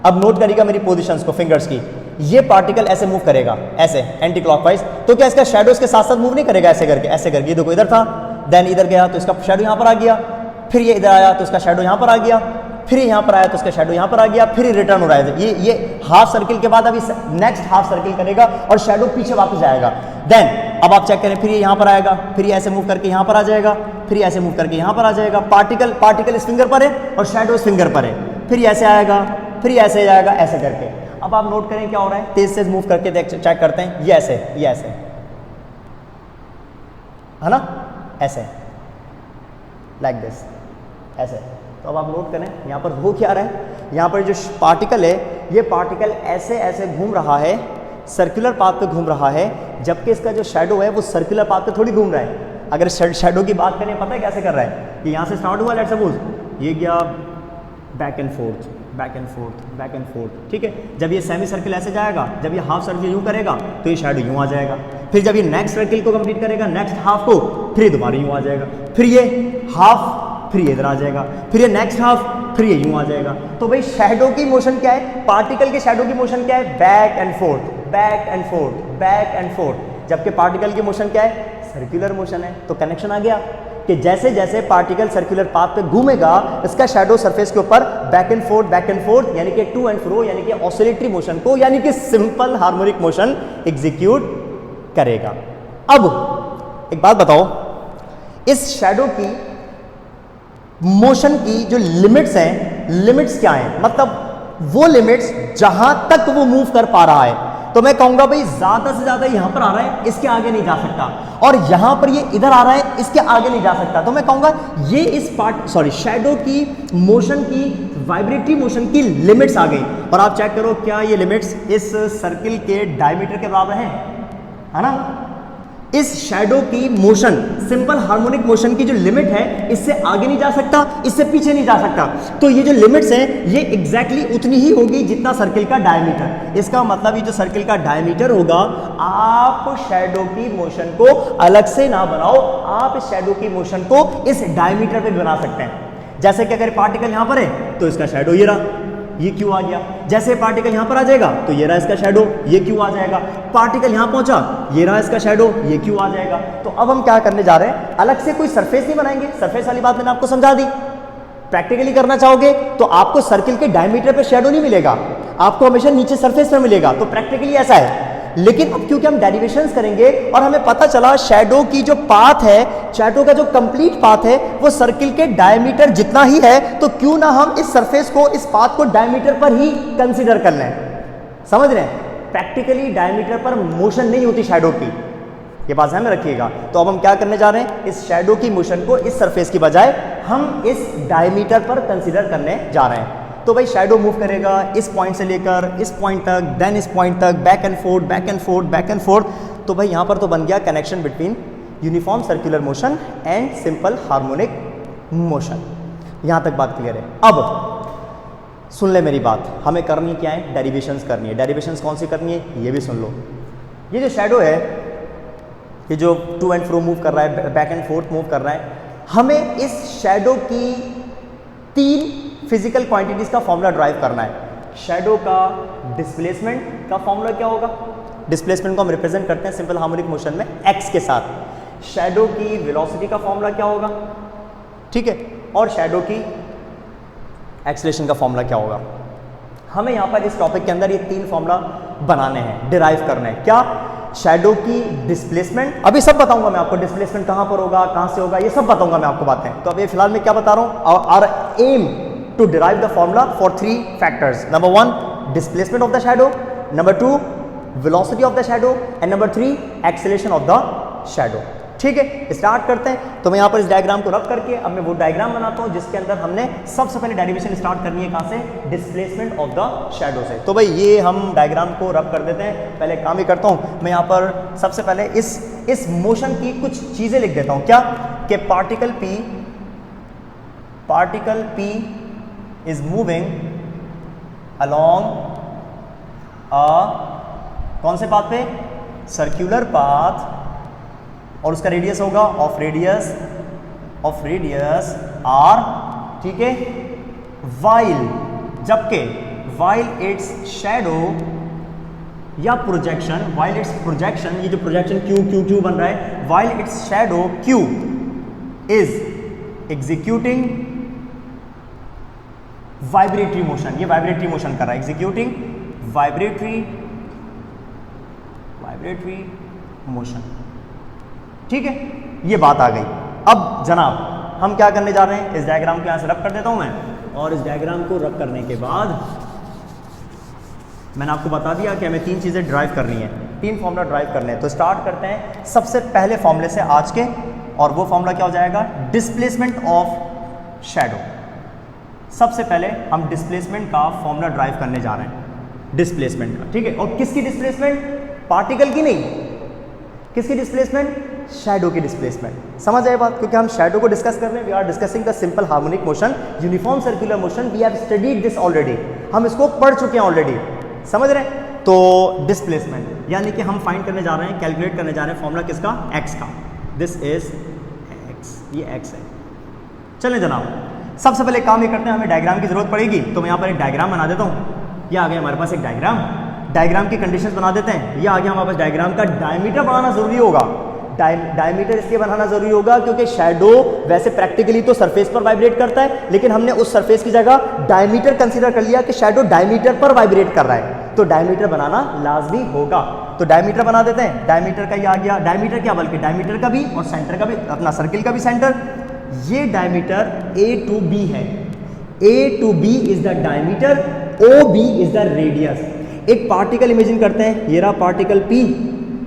अब नोट करिएगा मेरी पोजीशंस को, फिंगर्स की। ये पार्टिकल ऐसे मूव करेगा, ऐसे एंटी क्लॉकवाइज, तो क्या इसका शैडो इसके साथ साथ मूव नहीं करेगा, ऐसे करके, ऐसे करके। ये देखो इधर था, देन इधर गया तो इसका शैडो यहाँ पर आ गया, फिर ये इधर आया तो इसका शैडो यहाँ पर आ गया, फिर यहाँ पर आया तो इसका शैडो यहाँ पर आ गया, फिर रिटर्न हो रहा है। ये हाफ सर्किल के बाद अभी नेक्स्ट हाफ सर्किल करेगा और शैडो पीछे वापस जाएगा। देन अब आप चेक करें, फिर ये यहाँ पर आएगा, फिर ये ऐसे मूव करके यहाँ पर आ जाएगा, फिर ऐसे मूव करके यहाँ पर आ जाएगा। पार्टिकल इस फिंगर पर है और शैडो इस फिंगर पर है, फिर ऐसे आएगा, फिर ऐसे जाएगा, ऐसे करके। अब आप नोट करें क्या हो रहा है, तेज से मूव करके चेक करते हैं, ये ऐसे है ना, ऐसे लाइक दिस, ऐसे। तो अब आप नोट करें यहाँ पर हो क्या रहा है, यहाँ पर जो पार्टिकल है, ये पार्टिकल ऐसे ऐसे घूम रहा है, सर्कुलर पाथ पे घूम रहा है, जबकि इसका जो शैडो है वो सर्कुलर पाथ पे थोड़ी घूम रहा है। अगर शैडो की बात करें, पता है कैसे कर रहा है, कि यहाँ से स्टार्ट हुआ, लेट्स सपोज ये गया back and fourth, back and fourth, back and fourth, ठीक है। जब ये सेमी सर्किल ऐसे जाएगा, जब ये हाफ सर्किल यूँ करेगा तो ये शैडो यूँ आ जाएगा। फिर जब ये नेक्स्ट सर्किल को कंप्लीट करेगा, नेक्स्ट हाफ को, फिर ये दोबारा यूँ आ जाएगा, फिर ये हाफ, फिर ये इधर आ जाएगा, फिर ये नेक्स्ट हाफ, फिर ये यूँ आ जाएगा। तो भाई शैडो की मोशन क्या है, पार्टिकल के शैडो की मोशन क्या है, back and fourth, back and fourth, back and fourth. जबकि पार्टिकल की मोशन क्या है, सर्कुलर मोशन है। तो कनेक्शन आ गया कि जैसे जैसे पार्टिकल सर्कुलर पाथ पे घूमेगा, इसका शैडो सरफेस के ऊपर बैक एंड फोर्थ, यानी कि टू एंड फ्रो, यानी कि ऑसिलेटरी मोशन को, यानी कि सिंपल हार्मोनिक मोशन एग्जीक्यूट करेगा। अब एक बात बताओ, इस शैडो की मोशन की जो लिमिट्स हैं, लिमिट्स क्या हैं, मतलब वो लिमिट्स जहां तक वो मूव कर पा रहा है। तो मैं कहूंगा भाई ज्यादा से ज्यादा यहां पर आ रहा है, इसके आगे नहीं जा सकता, और यहां पर ये इधर आ रहा है, इसके आगे नहीं जा सकता। तो मैं कहूंगा ये इस शैडो की मोशन की, वाइब्रेटरी मोशन की लिमिट्स आ गई। और आप चेक करो, क्या ये लिमिट्स इस सर्किल के डायमीटर के बराबर है ना। इस शैडो की मोशन, सिंपल हार्मोनिक मोशन की जो लिमिट है, इससे आगे नहीं जा सकता, इससे पीछे नहीं जा सकता। तो ये जो लिमिट्स हैं, ये एग्जैक्टली उतनी ही होगी जितना सर्किल का डायमीटर। इसका मतलब ये जो सर्किल का डायमीटर होगा, आप शैडो की मोशन को अलग से ना बनाओ, आप इस शैडो की मोशन को इस डायमीटर पे बना सकते हैं। जैसे कि अगर पार्टिकल यहां पर है तो इसका शैडो ये रहा, ये क्यों आ गया। जैसे पार्टिकल यहां पर आ जाएगा तो ये रहा इसका शैडो, ये क्यों आ जाएगा। पार्टिकल यहां पहुंचा, ये रहा इसका शैडो, ये क्यों आ जाएगा। तो अब हम क्या करने जा रहे हैं, अलग से कोई सरफेस नहीं बनाएंगे। सरफेस वाली बात मैंने आपको समझा दी। प्रैक्टिकली करना चाहोगे तो आपको सर्किल के डायमीटर पे शैडो नहीं मिलेगा, आपको हमेशा नीचे सरफेस पर मिलेगा। तो प्रैक्टिकली ऐसा है। लेकिन अब क्योंकि हम डेरिवेशंस करेंगे और हमें पता चला शैडो की जो पाथ है, शैडो का जो कंप्लीट पाथ है वो सर्किल के डायमीटर जितना ही है, तो क्यों ना हम इस सरफेस को, इस पाथ को डायमीटर पर ही कंसीडर कर लें। समझ रहे हैं, प्रैक्टिकली डायमीटर पर मोशन नहीं होती शैडो की, ये बात ध्यान में रखिएगा। तो अब हम क्या करने जा रहे हैं, इस शैडो की मोशन को इस सरफेस की बजाय हम इस डायमीटर पर कंसीडर करने जा रहे हैं। तो भाई शैडो मूव करेगा इस पॉइंट से लेकर इस पॉइंट तक, देन इस पॉइंट तक, back and fourth, back and fourth, back and fourth. तो भाई यहाँ पर तो बन गया connection between uniform circular motion and simple harmonic motion. यहाँ तक बात क्लियर है। अब सुन ले मेरी बात, हमें करनी क्या है, डेरिवेशंस करनी है। डेरिवेशंस कौन सी करनी है ये भी सुन लो। ये जो शैडो है, ये जो टू एंड फ्रो मूव कर रहा है, बैक एंड फोर्थ मूव कर रहा है, हमें इस शैडो की 3 फिजिकल क्वांटिटीज का फॉर्मूला ड्राइव करना है। शैडो का डिस्प्लेसमेंट का फॉर्मूला क्या होगा, डिस्प्लेसमेंट को हम रिप्रेजेंट करते हैं सिंपल हार्मोनिक मोशन में x के साथ। शैडो की वेलोसिटी का फॉर्मूला क्या होगा, ठीक है, और शैडो की एक्सेलरेशन का फॉर्मूला क्या होगा। हमें यहाँ पर इस टॉपिक के अंदर ये 3 फॉर्मूला बनाने हैं, डिराइव करना है। क्या, शैडो की डिस्प्लेसमेंट, अभी सब बताऊंगा मैं आपको, डिस्प्लेसमेंट कहाँ पर होगा, कहाँ से होगा, ये सब बताऊंगा मैं आपको बातें। तो अभी फिलहाल मैं क्या बता रहा हूँ, our aim to derive the formula for 3 factors. Number 1 displacement of the shadow, number 2 velocity of the shadow, and number 3 acceleration of the shadow. ठीक है, स्टार्ट करते हैं। तो मैं यहाँ पर इस डायग्राम को रब करके अब मैं वो डायग्राम बनाता हूँ जिसके अंदर हमने सबसे पहले डेरिवेशन स्टार्ट करनी है, कहाँ से, डिस्प्लेसमेंट ऑफ द शैडो से। तो भाई ये हम डायग्राम को रब कर देते हैं। पहले काम ही करता हूँ मैं यहाँ पर, सबसे पहले इस मोशन की कुछ चीज़ें लिख देता हूँ। क्या, कि particle P is moving along कौन से पाथ पे, सर्क्यूलर पाथ, और उसका रेडियस होगा ऑफ रेडियस r, ठीक है, वाइल इट्स शैडो या प्रोजेक्शन, ये जो प्रोजेक्शन Q बन रहा है, while it's shadow Q is executing vibratory motion, ये वाइब्रेटरी मोशन कर रहा है, एग्जीक्यूटिंग वाइब्रेटरी मोशन। ठीक है, ये बात आ गई। अब जनाब हम क्या करने जा रहे हैं, इस डायग्राम को यहाँ से रब कर देता हूँ मैं, और इस डायग्राम को रब करने के बाद मैंने आपको बता दिया कि हमें 3 चीज़ें ड्राइव करनी है, 3 फॉर्मूला ड्राइव करने हैं। तो स्टार्ट करते हैं सबसे पहले फॉर्मूले से आज के, और वो फॉर्मूला क्या हो जाएगा, डिस्प्लेसमेंट ऑफ शैडो। सबसे पहले हम डिस्प्लेसमेंट का फॉर्मूला ड्राइव करने जा रहे हैं, डिस्प्लेसमेंट का, ठीक है। और किसकी डिस्प्लेसमेंट, पार्टिकल की नहीं, किसकी डिस्प्लेसमेंट, शैडो की डिस्प्लेसमेंट। समझ आए बात, क्योंकि हम शैडो को डिस्कस कर रहे हैं। We are discussing the simple harmonic motion, uniform circular motion, we have studied this already, हम इसको पढ़ चुके हैं ऑलरेडी, समझ रहे हैं। तो डिस्प्लेसमेंट यानी कि हम फाइंड करने जा रहे हैं, कैलकुलेट करने जा रहे हैं फॉर्मूला किसका, x का। दिस इज x, ये x है। चलें जनाब, सबसे पहले काम ये करते हैं, हमें डायग्राम की जरूरत पड़ेगी, तो मैं यहाँ पर एक डायग्राम बना देता हूँ। ये आ गया हमारे पास एक डायग्राम की कंडीशंस बना देते हैं। ये आ गया हमारे पास डायग्राम का डायमीटर बनाना जरूरी होगा। डायमीटर इसलिए बनाना जरूरी होगा क्योंकि शैडो वैसे प्रैक्टिकली तो सरफेस पर वाइब्रेट करता है, लेकिन हमने उस सरफेस की जगह डायमीटर कंसीडर कर लिया कि शैडो डायमीटर पर वाइब्रेट कर रहा है, तो डायमीटर बनाना लाजमी होगा। तो डायमीटर बना देते हैं। डायमीटर का ये आ गया, डायमीटर क्या, बल्कि डायमीटर का भी और सेंटर का भी, अपना सर्किल का भी सेंटर। ये डायमीटर A to B है, A to B is the diameter, OB is the radius. एक पार्टिकल इमेजिन करते हैं, ये रहा पार्टिकल P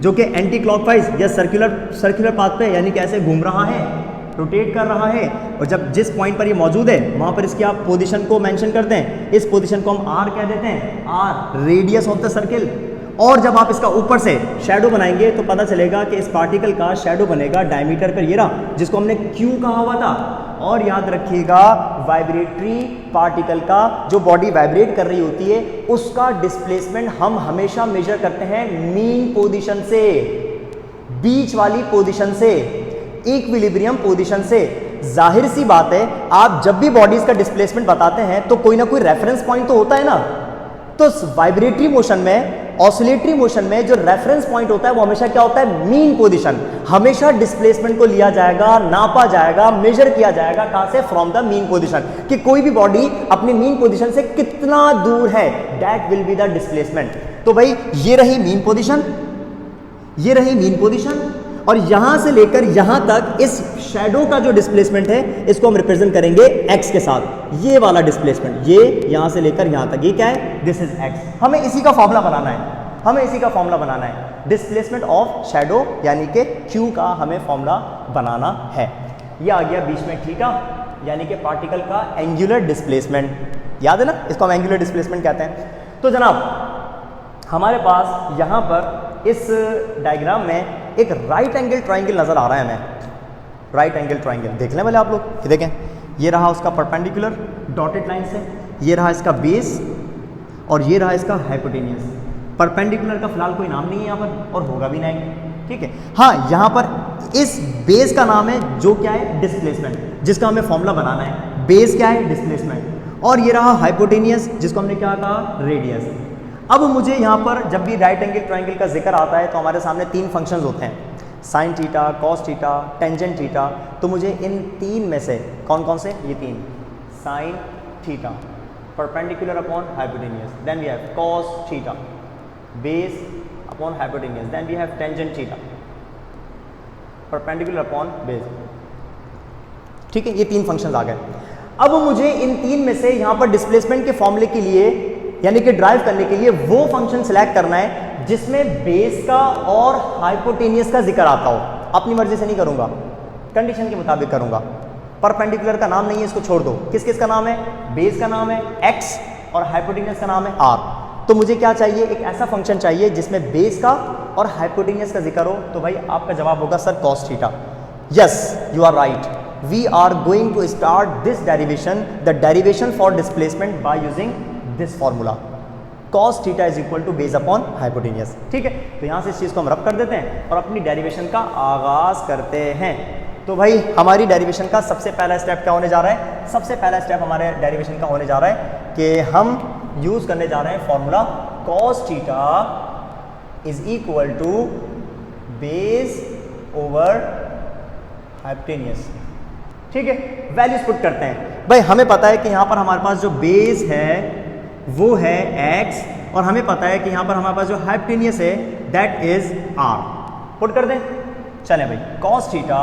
जो कि एंटी क्लॉकवाइज या सर्कुलर पाथ पे, यानी कैसे घूम रहा है, रोटेट कर रहा है, और जब जिस पॉइंट पर ये मौजूद है वहां पर इसकी आप पोजीशन को मेंशन करते हैं। इस पोजीशन को हम R कह देते हैं, R radius of the circle. और जब आप इसका ऊपर से शैडो बनाएंगे तो पता चलेगा कि इस पार्टिकल का शैडो बनेगा डायमीटर पर, ये रहा, जिसको हमने Q कहा हुआ था। और याद रखिएगा, वाइब्रेटरी पार्टिकल का जो बॉडी वाइब्रेट कर रही होती है उसका डिस्प्लेसमेंट हम हमेशा मेजर करते हैं मीन पोजीशन से, बीच वाली पोजीशन से, इक्विलिब्रियम पोजीशन से। जाहिर सी बात है, आप जब भी बॉडीज का डिस्प्लेसमेंट बताते हैं तो कोई ना कोई रेफरेंस पॉइंट तो होता है ना। तो वाइब्रेटरी मोशन में, ऑसिलेटरी मोशन में जो रेफरेंस पॉइंट होता है वो हमेशा क्या होता है, मीन पोजीशन। हमेशा डिस्प्लेसमेंट को लिया जाएगा, नापा जाएगा, मेजर किया जाएगा, कहां से, फ्रॉम द मीन पोजीशन, कि कोई भी बॉडी अपनी मीन पोजीशन से कितना दूर है, that will be the displacement. तो भाई ये रही मीन पोजीशन, ये रही मीन पोजीशन, और यहां से लेकर यहां तक इस शैडो का जो डिस्प्लेसमेंट है इसको हम रिप्रेजेंट करेंगे x के साथ। ये वाला डिस्प्लेसमेंट, ये यहां से लेकर यहां तक, ये क्या है, दिस इज x। हमें इसी का फॉर्मूला बनाना है, हमें इसी का फॉर्मूला बनाना है, डिस्प्लेसमेंट ऑफ शैडो यानी कि q का हमें फॉर्मूला बनाना है। ये आ गया बीच में, ठीक है। यानी कि पार्टिकल का एंगुलर डिस्प्लेसमेंट। याद है ना, इसको हम एंगुलर डिस्प्लेसमेंट कहते हैं। तो जनाब हमारे पास यहाँ पर इस डायग्राम में एक राइट एंगल ट्राइंगल नज़र आ रहा है हमें। राइट एंगल ट्राइंगल देख लें पहले आप लोग, ये देखें, ये रहा उसका परपेंडिकुलर डॉटेड लाइन से, ये रहा इसका बेस और ये रहा इसका हाइपोटेनियस। परपेंडिकुलर का फिलहाल कोई नाम नहीं है यहाँ पर और होगा भी नहीं, ठीक है। हाँ, यहाँ पर इस बेस का नाम है जो क्या है, डिस्प्लेसमेंट, जिसका हमें फॉर्मूला बनाना है। बेस क्या है, डिस्प्लेसमेंट। और ये रहा हाइपोटेनियस, जिसको हमने क्या कहा, रेडियस। अब मुझे यहाँ पर जब भी राइट एंगल ट्राइंगल का जिक्र आता है तो हमारे सामने तीन फंक्शंस होते हैं, sine theta, cos theta, tangent theta. तो मुझे इन तीन में से कौन कौन से, ये तीन, sine theta, perpendicular upon hypotenuse, then we have cos theta, base upon hypotenuse, then we have tangent theta, perpendicular upon base. ठीक है, ये तीन फंक्शंस आ गए। अब मुझे इन तीन में से यहाँ पर डिस्प्लेसमेंट के फॉर्मूले के लिए यानी कि ड्राइव करने के लिए वो फंक्शन सिलेक्ट करना है जिसमें बेस का और हाइपोटेनियस का जिक्र आता हो। अपनी मर्जी से नहीं करूंगा, कंडीशन के मुताबिक करूंगा। परपेंडिकुलर का नाम नहीं है, इसको छोड़ दो। किस किस का नाम है, बेस का नाम है x और हाइपोटेनियस का नाम है r। तो मुझे क्या चाहिए, एक ऐसा फंक्शन चाहिए जिसमें बेस का और हाइपोटेनियस का जिक्र हो। तो भाई आपका जवाब होगा sir cos theta. Yes, you are right, we are going to start this derivation, the derivation for displacement by using this formula, cos theta is equal to base upon hypotenuse. ठीक है, तो यहाँ से इस चीज़ को हम रब कर देते हैं और अपनी डेरिवेशन का आगाज करते हैं। तो भाई हमारी डेरिवेशन का सबसे पहला स्टेप क्या होने जा रहा है, सबसे पहला स्टेप हमारे डेरिवेशन का होने जा रहा है कि हम यूज़ करने जा रहे हैं formula cos theta is equal to base over hypotenuse. ठीक है, वैल्यूज पुट करते हैं। भाई हमें पता है कि यहाँ पर हमारे पास जो बेस है वो है x और हमें पता है कि यहाँ पर हमारे पास जो हाइपोटेनियस है दैट इज r। पुट कर दें, चलें भाई, cos थीटा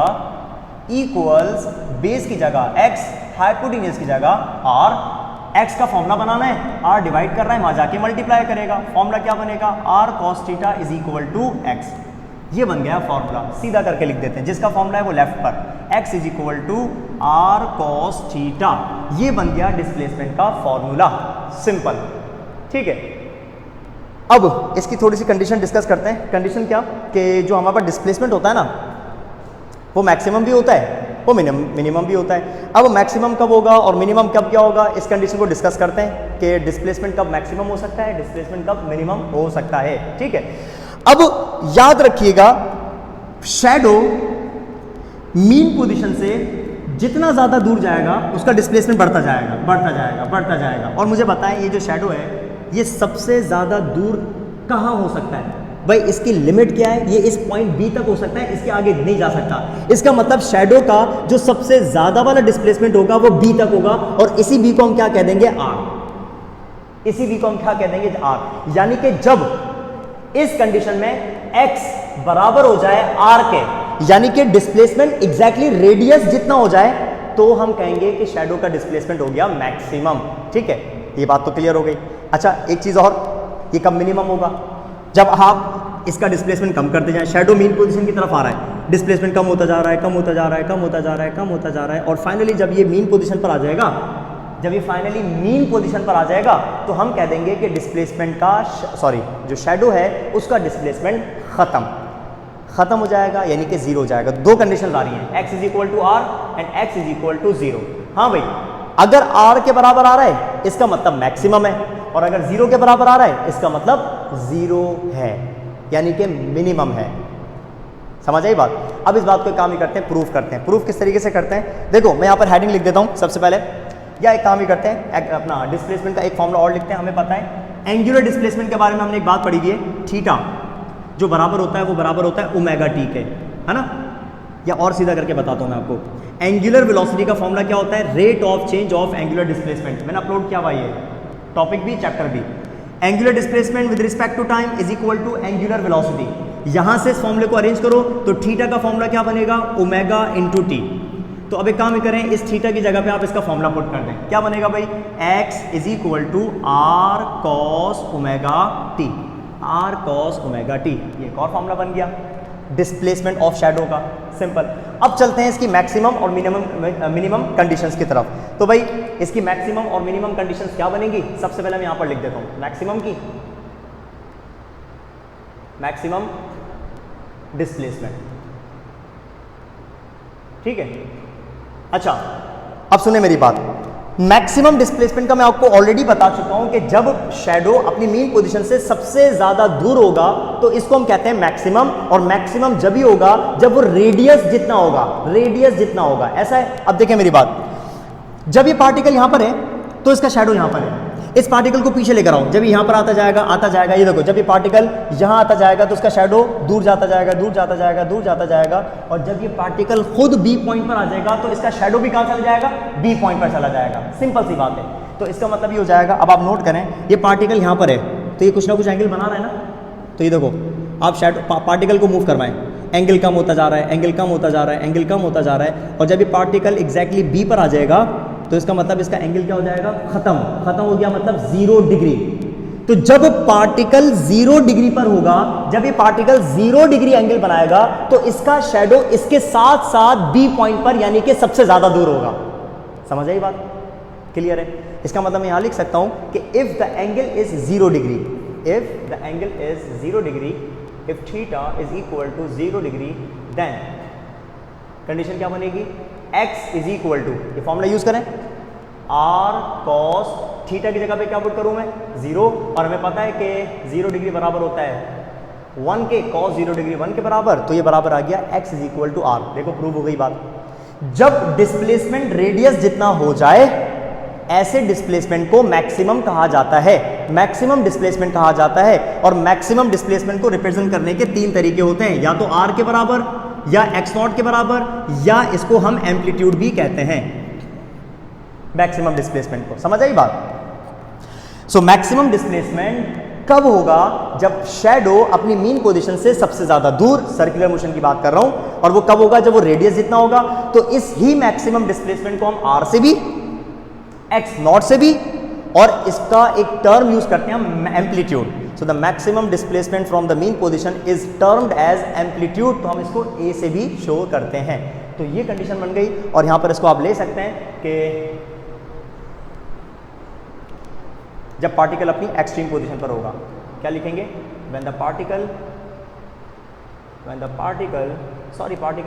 इक्वल्स बेस की जगह x, हाइपोटेनियस की जगह r। x का फॉर्मूला बनाना है, r डिवाइड कर रहा है, वहां जाके मल्टीप्लाई करेगा। फॉर्मूला क्या बनेगा, r cos theta is equal to x। ये बन गया फॉर्मूला, सीधा करके लिख देते हैं। जिसका फॉर्मूला है वो लेफ्ट पर, x is equal to r cos theta. ये बन गया डिस्प्लेसमेंट का फॉर्मूला, सिंपल। ठीक है, अब इसकी थोड़ी सी कंडीशन डिस्कस करते हैं। कंडीशन क्या, कि जो हमारे पास डिस्प्लेसमेंट होता है ना, वो मैक्सिमम भी होता है, वो मिनिमम भी होता है। अब मैक्सिमम कब होगा और मिनिमम कब क्या होगा, इस कंडीशन को डिस्कस करते हैं कि डिस्प्लेसमेंट कब मैक्सिमम हो सकता है, डिस्प्लेसमेंट कब मिनिमम हो सकता है। ठीक है, अब याद रखिएगा, शैडो मीन पोजीशन से जितना ज़्यादा दूर जाएगा उसका डिस्प्लेसमेंट बढ़ता जाएगा, बढ़ता जाएगा, बढ़ता जाएगा। और मुझे बताएं ये जो शैडो है ये सबसे ज़्यादा दूर कहाँ हो सकता है, भाई इसकी लिमिट क्या है, ये इस पॉइंट बी तक हो सकता है, इसके आगे नहीं जा सकता। इसका मतलब शैडो का जो सबसे ज़्यादा वाला डिस्प्लेसमेंट होगा वो बी तक होगा और इसी बी को हम क्या कह देंगे, आर। इसी बी को हम क्या कह देंगे, आर। यानी कि जब इस कंडीशन में x बराबर हो जाए r के, यानी कि डिस्प्लेसमेंट एग्जैक्टली रेडियस जितना हो जाए, तो हम कहेंगे कि शैडो का डिस्प्लेसमेंट हो गया मैक्सिमम। ठीक है, ये बात तो क्लियर हो गई। अच्छा, एक चीज और, ये कब मिनिमम होगा, जब आप इसका डिस्प्लेसमेंट कम करते जाएं। शैडो मीन पोजीशन की तरफ आ रहा है, डिस्प्लेसमेंट कम होता जा रहा है, कम होता जा रहा है, कम होता जा रहा है, कम होता जा रहा है, और फाइनली जब ये मीन पोजीशन पर आ जाएगा, जब ये फाइनली मीन पोजीशन पर आ जाएगा तो हम कह देंगे कि डिस्प्लेसमेंट का जो शैडो है उसका डिस्प्लेसमेंट खत्म हो जाएगा, यानी कि जीरो हो जाएगा। दो कंडीशन आ रही हैं, x is equal to r and x is equal to zero. हाँ भाई, अगर r के बराबर आ रहा है इसका मतलब मैक्सिमम है, और अगर जीरो के बराबर आ रहा है इसका मतलब जीरो है, यानी कि मिनिमम है। समझ आई बात। अब इस बात को काम ही करते हैं, प्रूफ करते हैं। प्रूफ किस तरीके से करते हैं, देखो मैं यहाँ पर हेडिंग लिख देता हूँ सबसे पहले, या एक काम ही करते हैं, अपना डिस्प्लेसमेंट का एक फॉर्मूला और लिखते हैं। हमें पता है एंगुलर डिस्प्लेसमेंट के बारे में हमने एक बात पढ़ी हुई है, थीटा जो बराबर होता है वो बराबर होता है ओमेगा टी के, है ना। या और सीधा करके बताता हूँ मैं आपको, एंगुलर वेलोसिटी का फॉर्मूला क्या होता है, rate of change of angular displacement. मैंने अपलोड किया हुआ ये टॉपिक भी, चैप्टर भी। Angular displacement with respect to time is equal to angular velocity. यहां से इस फॉर्मूले को अरेंज करो तो थीटा का फॉर्मूला क्या बनेगा, ओमेगा इंटू टी। तो अब एक काम ही करें, इस थीटा की जगह पे आप इसका फॉर्मूला पुट कर दें। क्या बनेगा भाई, x is equal to r cos omega t, r cos omega t. ये एक और फॉर्मूला बन गया डिस्प्लेसमेंट ऑफ शैडो का, सिंपल। अब चलते हैं इसकी मैक्सिमम और मिनिमम कंडीशंस की तरफ। तो भाई इसकी मैक्सिमम और मिनिमम कंडीशंस क्या बनेगी, सबसे पहले मैं यहां पर लिख देता हूं मैक्सिमम की मैक्सिमम डिस्प्लेसमेंट, ठीक है। अच्छा अब सुने मेरी बात, मैक्सिमम डिस्प्लेसमेंट का मैं आपको ऑलरेडी बता चुका हूं कि जब शैडो अपनी मीन पोजीशन से सबसे ज्यादा दूर होगा तो इसको हम कहते हैं मैक्सिमम, और मैक्सिमम जब ही होगा जब वो रेडियस जितना होगा, ऐसा है। अब देखिए मेरी बात, जब ये पार्टिकल यहां पर है तो इसका शैडो यहां पर है, इस पार्टिकल को पीछे लेकर आओ, जब यहां पर आता जाएगा, ये देखो जब ये पार्टिकल यहां आता जाएगा तो उसका शैडो दूर जाता जाएगा, और जब ये पार्टिकल खुद बी पॉइंट पर आ जाएगा तो इसका शैडो भी कहां चला जाएगा, बी पॉइंट पर चला जाएगा। सिंपल सी बात है। तो इसका मतलब ये हो जाएगा, अब आप नोट करें, ये पार्टिकल यहां पर है तो ये कुछ ना कुछ एंगल बना रहा है ना, तो ये देखो आप शैडो पार्टिकल को मूव करवाएं, एंगल कम होता जा रहा है, और जब ये पार्टिकल एग्जैक्टली बी पर आ जाएगा तो इसका मतलब इसका एंगल क्या हो जाएगा, खत्म हो गया, मतलब 0 डिग्री। तो जब पार्टिकल 0 डिग्री पर होगा, जब ये पार्टिकल 0 डिग्री एंगल बनाएगा तो इसका शैडो इसके साथ साथ बी पॉइंट पर यानी कि सबसे ज्यादा दूर होगा। समझ आई बात, क्लियर है। इसका मतलब मैं यहां लिख सकता हूं कि if the angle is 0 degree, if theta is equal to 0 degree, then condition क्या बनेगी, x इज इक्वल टू, ये फॉर्मूला यूज करें, r cos थीटा की जगह पे क्या पुट करूं मैं, 0, और हमें पता है कि 0 डिग्री बराबर होता है 1 के, cos 0 डिग्री 1 के बराबर, तो ये बराबर आ गया x is equal to r। देखो प्रूव हो गई बात। जब डिस्प्लेसमेंट रेडियस जितना हो जाए ऐसे डिस्प्लेसमेंट को मैक्सिमम कहा जाता है, और मैक्सिमम डिस्प्लेसमेंट को रिप्रेजेंट करने के 3 तरीके होते हैं, या तो r के बराबर, या x0 के बराबर, या इसको हम एम्पलीट्यूड भी कहते हैं मैक्सिमम डिस्प्लेसमेंट को। समझ आई बात। सो मैक्सिमम डिस्प्लेसमेंट कब होगा, जब शैडो अपनी मीन पोजीशन से सबसे ज्यादा दूर, सर्कुलर मोशन की बात कर रहा हूं, और वो कब होगा, जब वो रेडियस जितना होगा। तो इस ही मैक्सिमम डिस्प्लेसमेंट को हम r से भी, x0 से भी, और इसका एक टर्म यूज करते हैं हम amplitude. So the maximum displacement from the mean position is termed as amplitude, तो हम इसको a से भी शो करते हैं। तो ये कंडीशन बन गई, और यहां पर इसको आप ले सकते हैं कि जब पार्टिकल अपनी एक्सट्रीम पोजीशन पर होगा, क्या लिखेंगे, व्हेन द पार्टिकल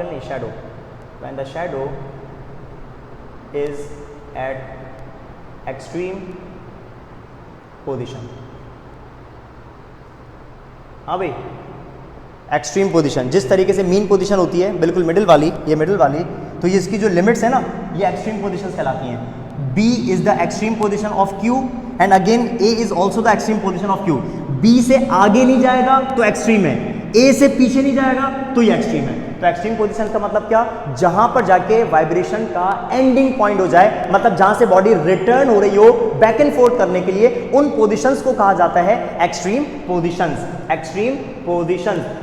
नहीं, shadow, when the shadow is eight extreme position. हाँ भाई, एक्सट्रीम पोजीशन जिस तरीके से मीन पोजीशन होती है बिल्कुल मिडिल वाली, ये मिडिल वाली, तो ये इसकी जो लिमिट्स है ना, ये एक्सट्रीम पोजीशंस कहलाती हैं। B is the extreme position of Q, and again A is also the extreme position of Q। B से आगे नहीं जाएगा तो एक्सट्रीम है, A से पीछे नहीं जाएगा तो ये एक्सट्रीम है। तो एक्सट्रीम पोजीशन का मतलब क्या, जहां पर जाके वाइब्रेशन का एंडिंग पॉइंट हो जाए, मतलब जहां से बॉडी रिटर्न हो रही हो बैक एंड फोर्थ करने के लिए, उन पोजीशंस को कहा जाता है एक्सट्रीम पोजीशंस।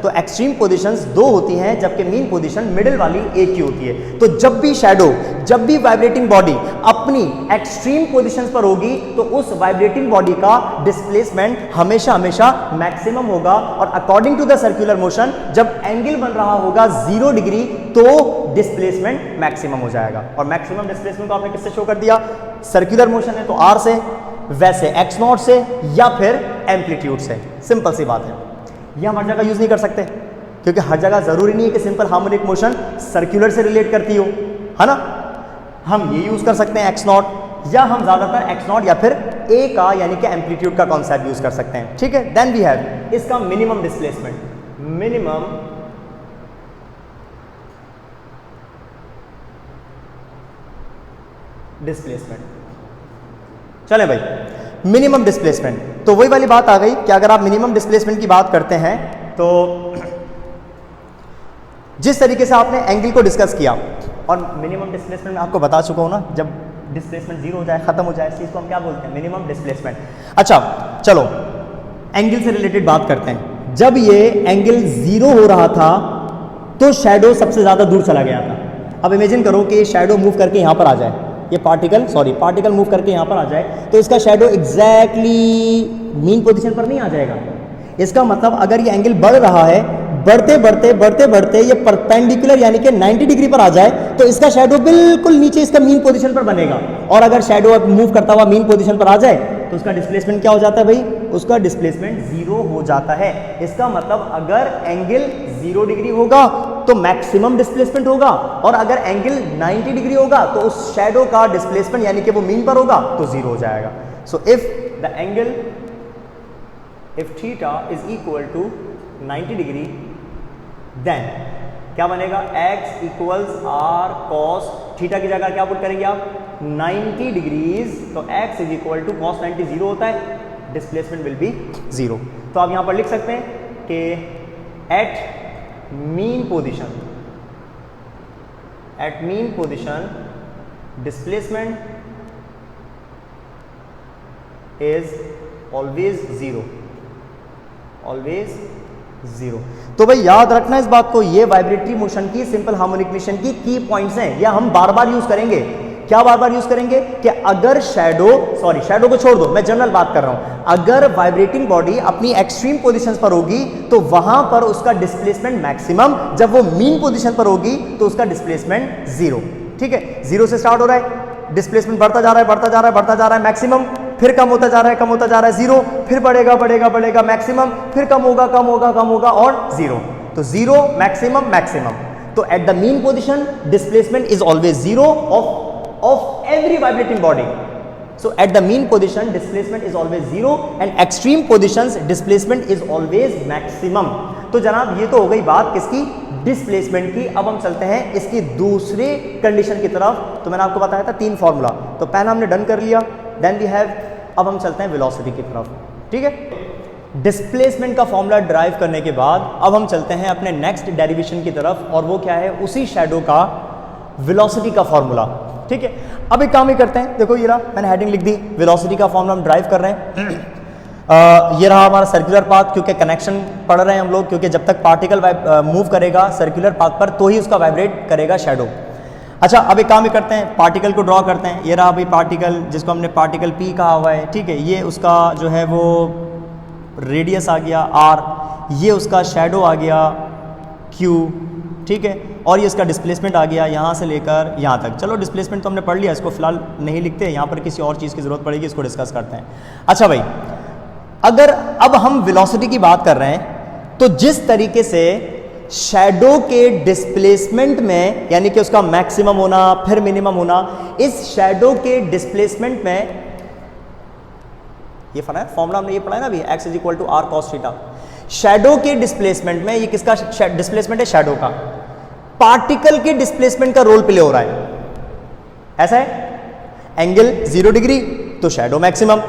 तो एक्सट्रीम पोजीशंस 2 होती हैं, जबकि मीन पोजीशन मिडिल वाली एक ही होती है। तो जब भी वाइब्रेटिंग बॉडी अपनी एक्सट्रीम पोजीशंस पर होगी तो उस वाइब्रेटिंग बॉडी का डिस्प्लेसमेंट हमेशा मैक्सिमम होगा, और according to the circular motion जब एंगल बन रहा होगा 0 डिग्री तो डिस्प्लेसमेंट मैक्सिमम हो जाएगा। और मैक्सिमम डिस्प्लेसमेंट को आपने किससे शो कर दिया, सर्कुलर मोशन है तो r से, वैसे x0 से, या फिर एम्पलीट्यूड से। सिंपल सी बात है, ये हम हर जगह यूज नहीं कर सकते, क्योंकि हर जगह जरूरी नहीं है कि सिंपल हार्मोनिक मोशन सर्कुलर से रिलेट करती हो, है ना। हम ये यूज कर सकते हैं x0, या हम ज्यादातर x0 या फिर a का यानी कि एम्पलीट्यूड का कॉन्सेप्ट यूज कर सकते हैं, ठीक है। देन वी हैव इसका मिनिमम डिस्प्लेसमेंट। चले भाई, मिनिमम डिस्प्लेसमेंट, तो वही वाली बात आ गई कि अगर आप मिनिमम डिस्प्लेसमेंट की बात करते हैं तो जिस तरीके से आपने एंगल को डिस्कस किया, और मिनिमम डिस्प्लेसमेंट मैं आपको बता चुका हूं ना, जब डिस्प्लेसमेंट 0 हो जाए, खत्म हो जाए, इस चीज को हम क्या बोलते हैं, मिनिमम डिस्प्लेसमेंट। अच्छा चलो एंगल से रिलेटेड बात करते हैं। जब ये एंगल 0 हो रहा था तो शैडो सबसे ज्यादा दूर चला गया था। अब इमेजिन करो कि शैडो मूव करके यहां पर आ जाए, ये पार्टिकल मूव करके यहां पर आ जाए, तो इसका शैडो एग्जैक्टली मीन पोजीशन पर नहीं आ जाएगा। इसका मतलब अगर ये एंगल बढ़ बढ़ते बढ़ते बढ़ते बढ़ते ये परपेंडिकुलर यानी कि 90 डिग्री पर आ जाए तो इसका शैडो बिल्कुल नीचे इसका मीन पोजीशन पर बनेगा। और अगर शैडो अब मूव करता हुआ मीन पोजीशन पर आ जाए तो उसका डिस्प्लेसमेंट क्या हो जाता है भाई? उसका डिस्प्लेसमेंट 0 हो जाता है। इसका मतलब अगर एंगल 0 डिग्री होगा तो मैक्सिमम डिस्प्लेसमेंट होगा, और अगर एंगल 90 डिग्री होगा तो उस शैडो का डिस्प्लेसमेंट यानी कि वो मीन पर होगा तो 0 हो जाएगा। So if the angle if theta is equal to 90 degree then क्या बनेगा? x equals r cos theta की जगह क्या पुट करेंगे आप? 90 डिग्रीज, तो x is equal to cos 90 0 होता है, डिस्प्लेसमेंट विल बी 0। तो आप यहां पर लिख सकते हैं कि at mean position displacement is always 0, always 0। तो भाई याद रखना इस बात को, ये वाइब्रेटरी मोशन की सिंपल हार्मोनिक मोशन की की पॉइंट्स हैं, या हम बार बार यूज करेंगे। क्या बार बार यूज करेंगे? कि अगर शैडो को छोड़ दो, मैं जनरल बात कर रहा हूं, अगर वाइब्रेटिंग बॉडी अपनी एक्सट्रीम पोजीशंस पर होगी तो वहां पर उसका डिस्प्लेसमेंट मैक्सिमम, जब वो मीन पोजीशन पर होगी तो उसका डिस्प्लेसमेंट 0। ठीक है, 0 से स्टार्ट हो रहा है, डिस्प्लेसमेंट बढ़ता जा रहा है, बढ़ता जा रहा है, बढ़ता जा रहा है मैक्सिमम, फिर कम होता जा रहा है, कम होता जा रहा है 0, फिर बढ़ेगा बढ़ेगा बढ़ेगा मैक्सिमम, फिर कम होगा कम होगा कम होगा और 0। तो 0 मैक्सिमम मैक्सिमम। तो at the mean position displacement is always 0 of every vibrating body. So at the mean position displacement is always 0 and extreme positions displacement is always maximum. तो जनाब ये तो हो गई बात किसकी? डिस्प्लेसमेंट की। अब हम चलते हैं इसकी दूसरी कंडीशन की तरफ। तो मैंने आपको बताया था 3 फॉर्मूला, तो पहला हमने डन कर लिया, देन वी हैव, अब हम चलते हैं वेलोसिटी की तरफ। ठीक है, डिस्प्लेसमेंट का फॉर्मूला ड्राइव करने के बाद अब हम चलते हैं अपने नेक्स्ट डेरिवेशन की तरफ, और वो क्या है? उसी शैडो का वेलोसिटी का फॉर्मूला। ठीक है, अब एक काम ही करते हैं, देखो ये रहा, मैंने हेडिंग लिख दी, वेलोसिटी का फॉर्मूला हम ड्राइव कर रहे हैं। ये रहा हमारा सर्कुलर पाथ, क्योंकि कनेक्शन पढ़ रहे हैं हम लोग, क्योंकि जब तक पार्टिकल मूव करेगा सर्कुलर पाथ पर तो ही उसका वाइब्रेट करेगा शैडो। अच्छा, अब एक काम ही करते हैं, पार्टिकल को ड्रॉ करते हैं। ये रहा भाई पार्टिकल, जिसको हमने पार्टिकल P कहा हुआ है। ठीक है, ये उसका जो है वो रेडियस आ गया R, ये उसका शैडो आ गया Q। ठीक है, और ये इसका डिस्प्लेसमेंट आ गया यहाँ से लेकर यहाँ तक। चलो डिस्प्लेसमेंट तो हमने पढ़ लिया, इसको फिलहाल नहीं लिखते, यहाँ पर किसी और चीज़ की ज़रूरत पड़ेगी, इसको डिस्कस करते हैं। अच्छा भाई, अगर अब हम वेलोसिटी की बात कर रहे हैं तो जिस तरीके से शैडो के डिस्प्लेसमेंट में, यानी कि उसका मैक्सिमम होना फिर मिनिमम होना, इस शैडो के डिस्प्लेसमेंट में ये फॉर्मूला हमने ये पढ़ा है ना अभी, x is equal to r cos theta. Shadow के डिस्प्लेसमेंट में, ये किसका डिस्प्लेसमेंट है? शैडो का। पार्टिकल के डिस्प्लेसमेंट का रोल प्ले हो रहा है, ऐसा है। एंगल 0 डिग्री तो शैडो मैक्सिमम,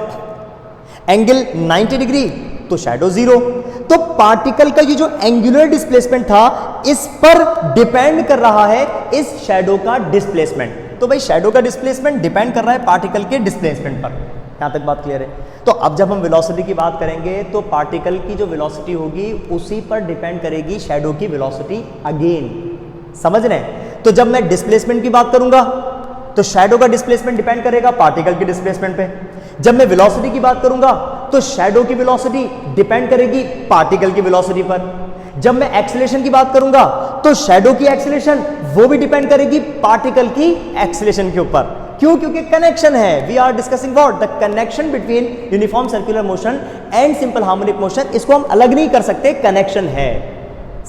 एंगल 90 डिग्री तो शैडो 0। तो पार्टिकल का ये जो एंगुलर डिस्प्लेसमेंट था, इस पर डिपेंड कर रहा है इस शैडो का डिस्प्लेसमेंट। तो भाई शैडो का डिस्प्लेसमेंट डिपेंड कर रहा है पार्टिकल के डिस्प्लेसमेंट पर। यहां तक बात क्लियर है? तो अब जब हम वेलोसिटी की बात करेंगे तो पार्टिकल की जो वेलोसिटी होगी उसी पर डिपेंड करेगी शैडो की वेलोसिटी अगेन। समझ रहे हैं? तो जब मैं डिस्प्लेसमेंट की बात करूंगा तो शैडो का डिस्प्लेसमेंट डिपेंड करेगा पार्टिकल के डिस्प्लेसमेंट पे। जब मैं वेलोसिटी की बात करूंगा तो शैडो की वेलोसिटी डिपेंड करेगी पार्टिकल की वेलोसिटी पर। जब मैं एक्सेलरेशन की बात करूंगा तो शैडो की एक्सेलरेशन वो भी डिपेंड करेगी पार्टिकल की एक्सेलरेशन के ऊपर। क्यों? क्योंकि कनेक्शन है। We are discussing what? The connection between uniform circular motion and simple harmonic motion. इसको हम अलग नहीं कर सकते, कनेक्शन है।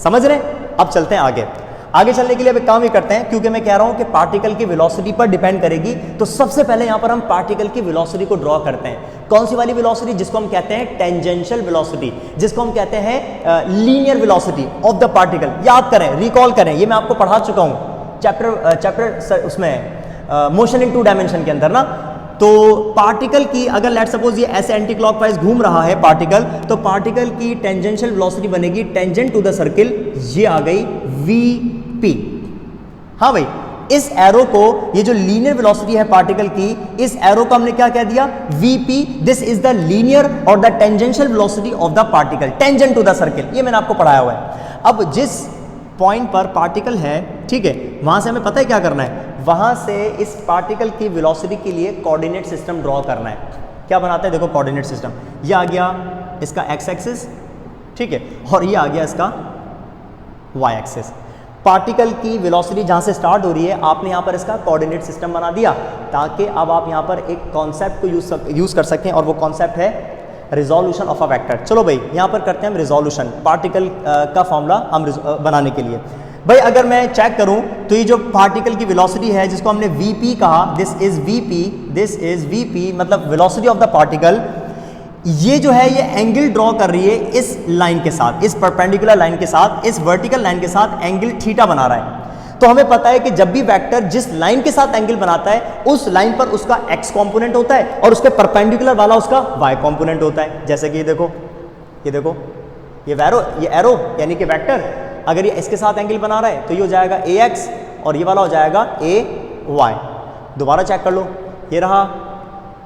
समझ रहे हैं? अब चलते हैं आगे। आगे चलने के लिए अब एक काम ही करते हैं, क्योंकि मैं कह रहा हूं कि पार्टिकल की वेलोसिटी पर डिपेंड करेगी, तो सबसे पहले यहां पर हम पार्टिकल की वेलोसिटी को ड्रॉ करते हैं। कौन सी वाली वेलोसिटी? जिसको हम कहते हैं टेंजेंशियल वेलोसिटी, जिसको हम कहते हैं linear velocity of the particle. याद करें, रिकॉल करें, ये मैं आपको पढ़ा चुका हूं चैप्टर उसमें मोशन इन 2 डायमेंशन के अंदर ना। तो पार्टिकल की अगर लेट सपोज ये ऐसे एंटी क्लॉकवाइज घूम रहा है पार्टिकल, तो पार्टिकल की टेंजेंशियल वेलोसिटी बनेगी टेंजेंट टू द सर्किल, ये आ गई वीपी। हाँ भाई, इस एरो को, ये जो लीनियर वेलोसिटी है पार्टिकल की, इस एरो को हमने क्या कह दिया? VP. This is the linear और the tangential velocity of the particle, tangent to the circle. ये मैंने आपको पढ़ाया हुआ है। अब जिस पॉइंट पर पार्टिकल है, ठीक है, वहां से हमें पता है क्या करना है? वहां से इस पार्टिकल की वेलोसिटी के लिए कोऑर्डिनेट सिस्टम ड्रॉ करना है। क्या बनाते हैं? देखो कोऑर्डिनेट सिस्टम, ये आ गया इसका एक्स एक्सिस, ठीक है, और ये आ गया इसका वाई एक्सिस। पार्टिकल की वेलोसिटी जहाँ से स्टार्ट हो रही है आपने यहाँ पर इसका कोऑर्डिनेट सिस्टम बना दिया ताकि अब आप यहाँ पर एक कॉन्सेप्ट को यूज़ कर सकें और वो कॉन्सेप्ट है रिजोल्यूशन ऑफ अ वेक्टर। चलो भाई यहाँ पर करते हैं हम रिजोल्यूशन, पार्टिकल का फॉर्मूला हम बनाने के लिए। भाई अगर मैं चेक करूं तो ये जो पार्टिकल की वेलोसिटी है जिसको हमने वीपी कहा, दिस इज वीपी मतलब वेलोसिटी ऑफ द पार्टिकल, ये जो है ये एंगल ड्रॉ कर रही है इस लाइन के साथ, इस परपेंडिकुलर लाइन के साथ, इस वर्टिकल लाइन के साथ एंगल थीटा बना रहा है। तो हमें पता है कि जब भी वेक्टर जिस लाइन के साथ एंगल बनाता है उस लाइन पर उसका एक्स कंपोनेंट होता है और उसके परपेंडिकुलर वाला उसका वाई कंपोनेंट होता है। जैसे कि ये देखो ये एरो यानी कि वेक्टर अगर ये इसके साथ एंगल बना रहा है तो ये हो जाएगा ए एक्स और ये वाला हो जाएगा ए वाई। दोबारा चेक कर लो, ये रहा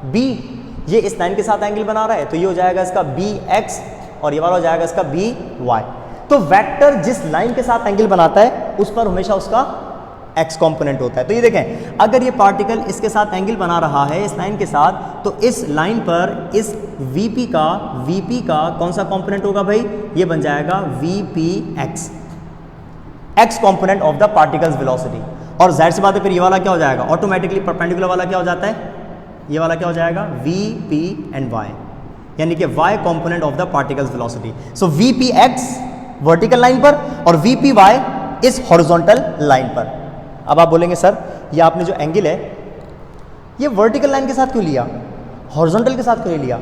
बी, ये इस लाइन के साथ एंगल बना रहा है तो ये हो जाएगा इसका बी एक्स और ये वाला हो जाएगा इसका बी वाई। तो वेक्टर जिस लाइन के साथ एंगल बनाता है उस पर हमेशा उसका एक्स कंपोनेंट होता है। तो ये देखें अगर ये पार्टिकल इसके साथ एंगल बना रहा है इस लाइन के साथ तो इस लाइन पर इस वीपी का कौन सा कंपोनेंट होगा भाई, ये बन जाएगा VP x, x component of the particle's velocity. और जाहिर सी बात है फिर ये वाला क्या हो जाएगा, ऑटोमेटिकली परपेंडिकुलर वाला क्या हो जाता है, ये वाला क्या हो जाएगा वी पी एंड वाई, यानी कि y component of the particle's velocity. So v p x vertical line पर और वी पी वाई इस हॉरिजॉन्टल लाइन पर। अब आप बोलेंगे सर ये आपने जो एंगल है ये वर्टिकल लाइन के साथ क्यों लिया, हॉरिजॉन्टल के साथ क्यों नहीं लिया।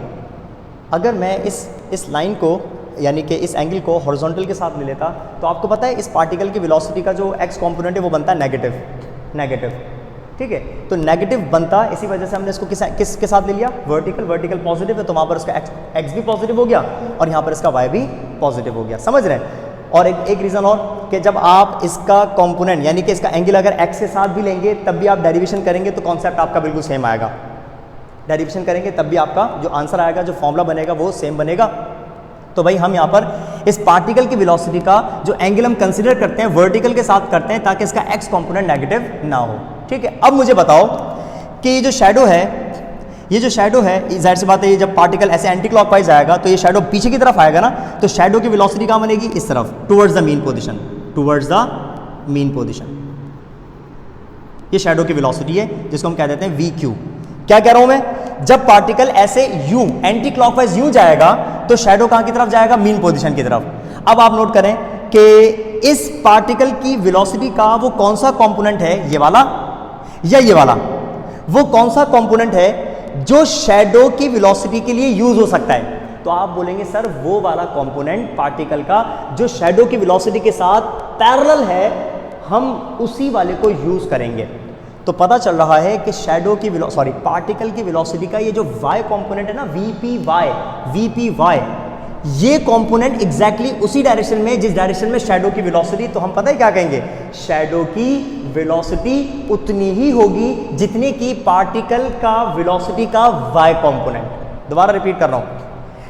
अगर मैं इस लाइन को यानी कि इस एंगल को हॉरिजॉन्टल के साथ ले लेता तो आपको पता है इस पार्टिकल की वेलोसिटी का जो एक्स कंपोनेंट है वो बनता है नेगेटिव, ठीक है। तो नेगेटिव बनता, इसी वजह से हमने इसको किसके साथ ले लिया, वर्टिकल पॉजिटिव है तो वहाँ पर उसका एक्स भी पॉजिटिव हो गया और यहाँ पर इसका वाई भी पॉजिटिव हो गया, समझ रहे हैं। और एक रीज़न और कि जब आप इसका कंपोनेंट यानी कि इसका एंगल अगर एक्स के साथ भी लेंगे तब भी आप डेरिवेशन करेंगे तो कॉन्सेप्ट आपका बिल्कुल सेम आएगा, डेरिवेशन करेंगे तब भी आपका जो आंसर आएगा, जो फॉर्मूला बनेगा वो सेम बनेगा। तो भाई हम यहाँ पर इस पार्टिकल की वेलोसिटी का जो एंगल हम कंसीडर करते हैं वर्टिकल के साथ करते हैं ताकि इसका एक्स कंपोनेंट नेगेटिव ना हो, ठीक है। अब मुझे बताओ कि ये जो शैडो है जाहिर सी बात है ये जब पार्टिकल ऐसे एंटी क्लॉकवाइज आएगा तो ये शैडो पीछे की तरफ आएगा ना, तो शैडो की वेलोसिटी कहाँ बनेगी, इस तरफ टुवर्ड्स द मीन पोजीशन, ये शैडो की वेलोसिटी है जिसको हम कह देते हैं वी क्यू। क्या कह रहा हूं मैं, जब पार्टिकल ऐसे यूं एंटी क्लॉकवाइज यूं जाएगा तो शैडो कहां की तरफ जाएगा, मीन पोजीशन की तरफ। अब आप नोट करें कि इस पार्टिकल की वेलोसिटी का वो कौन सा कंपोनेंट है, ये वाला या ये वाला, वो कौन सा कंपोनेंट है जो शैडो की वेलोसिटी के लिए यूज हो सकता है। तो आप बोलेंगे सर वो वाला कंपोनेंट पार्टिकल का जो शैडो की वेलोसिटी के साथ पैरेलल है हम उसी वाले को यूज करेंगे। तो पता चल रहा है कि पार्टिकल की वेलोसिटी का ये जो y कंपोनेंट है ना, वीपी वाई, ये कंपोनेंट एग्जैक्टली उसी डायरेक्शन में जिस डायरेक्शन में शैडो की वेलोसिटी, तो हम पता है क्या कहेंगे, शैडो की वेलोसिटी उतनी ही होगी जितनी की पार्टिकल का वेलोसिटी का y कंपोनेंट। दोबारा रिपीट कर रहा हूं,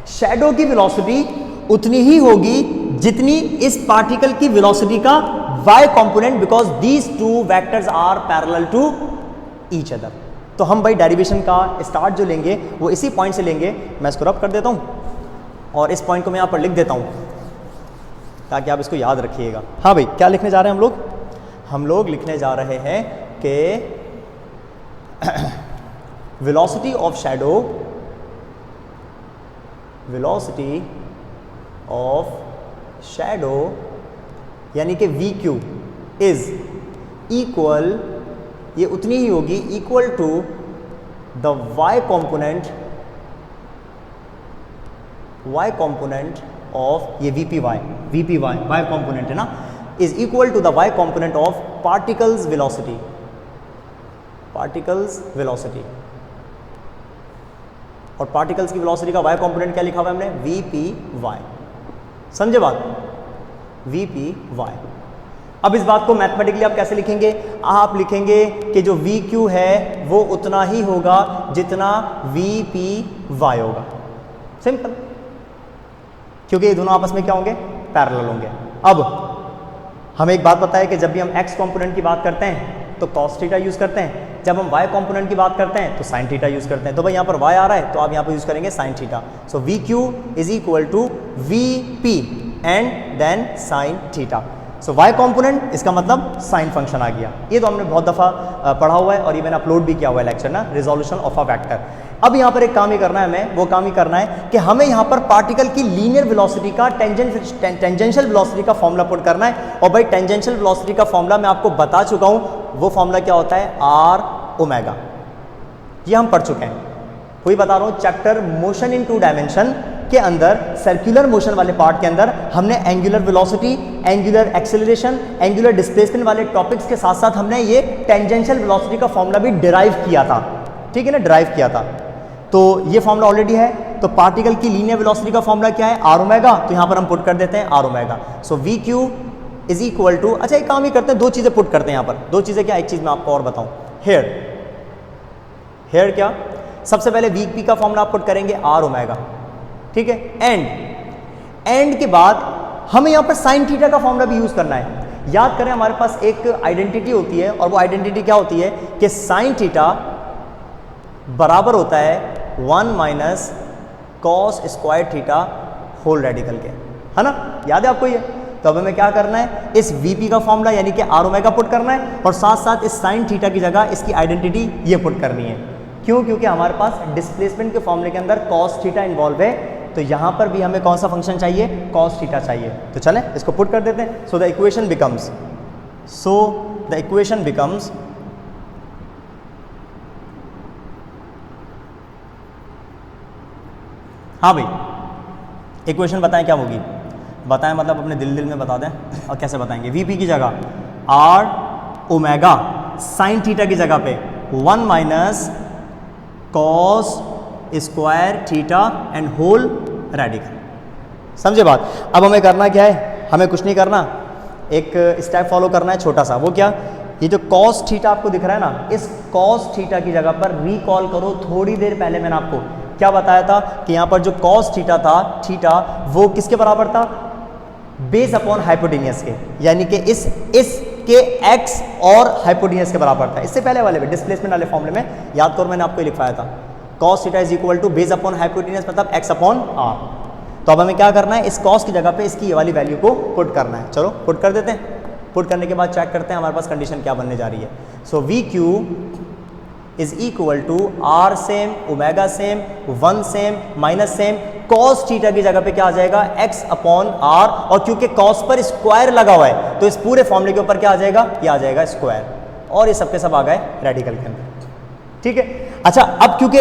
शैडो की वेलोसिटी उतनी ही होगी जितनी इस पार्टिकल की वेलोसिटी का y component, because these two vectors are parallel to each other. तो हम भाई डेरिवेशन का स्टार्ट जो लेंगे वो इसी पॉइंट से लेंगे। मैं इसको रब कर देता हूं और इस पॉइंट को मैं यहां पर लिख देता हूं ताकि आप इसको याद रखिएगा। हाँ भाई, क्या लिखने जा रहे हैं हम लोग लिखने जा रहे हैं कि वेलोसिटी ऑफ शैडो यानी कि वी क्यू इज इक्वल, ये उतनी ही होगी equal to the y component of ये वीपी वाई y कंपोनेंट है ना, is equal to the y component of particle's velocity और पार्टिकल्स की वेलोसिटी का y कंपोनेंट क्या लिखा हुआ है हमने, वीपी वाई। समझे बात, वीपी वाई। अब इस बात को मैथमेटिकली आप कैसे लिखेंगे, आप लिखेंगे कि जो वी क्यू है वो उतना ही होगा जितना वी पी वाई होगा, सिंपल, क्योंकि ये दोनों आपस में क्या होंगे, पैरेलल होंगे। अब हमें एक बात पता है कि जब भी हम एक्स कंपोनेंट की बात करते हैं तो कॉस थीटा यूज करते हैं, जब हम y कंपोनेंट की बात करते हैं तो साइन थीटा यूज करते हैं। तो भाई यहाँ पर y आ रहा है तो आप यहाँ पर यूज करेंगे sine theta. So v q is equal to v p and then sine theta. So y component इसका मतलब साइन फंक्शन आ गया। ये तो हमने बहुत दफ़ा पढ़ा हुआ है और ये मैंने अपलोड भी किया हुआ है लेक्चर ना, रिजोल्यूशन ऑफ अ वेक्टर। अब यहाँ पर एक काम ही करना है हमें, वो काम ही करना है कि हमें यहाँ पर पार्टिकल की लीनियर वेलोसिटी का टेंजेंशियल वेलोसिटी का फॉर्मूला पुट करना है। और भाई टेंजेंशियल वेलोसिटी का फॉर्मूला मैं आपको बता चुका हूँ, वो फॉर्मूला क्या होता है, आर ओमेगा, ये हम पढ़ चुके हैं। वही बता रहा हूँ, चैप्टर मोशन इन 2 डायमेंशन के अंदर सर्कुलर मोशन वाले पार्ट के अंदर हमने angular velocity, angular acceleration, angular displacement वाले टॉपिक्स के साथ साथ हमने ये टेंजेंशियल वेलोसिटी का फॉर्मूला भी डिराइव किया था, ठीक है ना, डिराइव किया था। तो ये फॉर्मूला ऑलरेडी है। तो पार्टिकल की लीनियर वेलोसिटी का फॉर्मूला क्या है, आर ओमेगा, तो यहाँ पर हम पुट कर देते हैं r omega. So v q is equal to, अच्छा एक काम ही करते हैं, 2 चीज़ें पुट करते हैं यहाँ पर। 2 चीज़ें क्या, एक चीज़ मैं आपको और बताऊँ, हेयर क्या, सबसे पहले वी पी का फॉर्मूला आप पुट करेंगे आर ओमेगा, ठीक है। एंड के बाद हमें यहाँ पर साइन थीटा का फॉर्मूला भी यूज़ करना है। याद करें हमारे पास एक आइडेंटिटी होती है, और वो आइडेंटिटी क्या होती है कि साइन थीटा बराबर होता है 1 minus cos square theta whole radical के, है ना, याद है आपको ये। तो अब हमें क्या करना है, इस वीपी का फॉर्मूला यानी कि आर ओमेगा पुट करना है, और साथ साथ इस साइन थीटा की जगह इसकी आइडेंटिटी ये पुट करनी है। क्यों, क्योंकि हमारे पास डिस्प्लेसमेंट के फॉर्मूले के अंदर कॉस थीटा इन्वॉल्व है, तो यहाँ पर भी हमें कौन सा फंक्शन चाहिए, कॉस थीटा चाहिए। तो चलें इसको पुट कर देते हैं। सो द इक्वेशन बिकम्स हाँ भाई, इक्वेशन बताएं क्या होगी, बताएं मतलब अपने दिल में बता दें। और कैसे बताएंगे, वीपी की जगह आर ओमेगा साइन थीटा की जगह पे 1 minus cos square theta and whole radical, समझे बात। अब हमें करना क्या है, हमें कुछ नहीं करना, एक स्टेप फॉलो करना है छोटा सा। वो क्या, ये जो कॉस थीटा आपको दिख रहा है ना, इस कॉस थीटा की जगह पर रिकॉल करो, थोड़ी देर पहले मैंने आपको क्या बताया था कि यहाँ पर जो कॉस थीटा था, थीटा वो किसके बराबर था, बेस अपॉन हाइपोटेनियस के, यानी कि इस के एक्स और हाइपोटेनियस के बराबर था। इससे पहले वाले में डिस्प्लेसमेंट वाले फॉर्मूले में याद करो मैंने आपको लिखवाया था, cos theta is equal to base upon hypotenuse मतलब एक्स अपॉन आर। तो अब हमें क्या करना है, इस कॉस की जगह पे इसकी ये वाली वैल्यू को पुट करना है। चलो पुट कर देते हैं। पुट करने के बाद चेक करते हैं हमारे पास कंडीशन क्या बनने जा रही है। So v q is equal to r same, omega same, 1 same, minus same, cos theta की जगह पे क्या आ जाएगा, एक्स अपॉन आर, और क्योंकि कॉस पर स्क्वायर लगा हुआ है तो इस पूरे फॉर्मूले के ऊपर क्या आ जाएगा, ये आ जाएगा स्क्वायर, और ये सबके सब आ गए रेडिकल के अंदर, ठीक है। अच्छा अब क्योंकि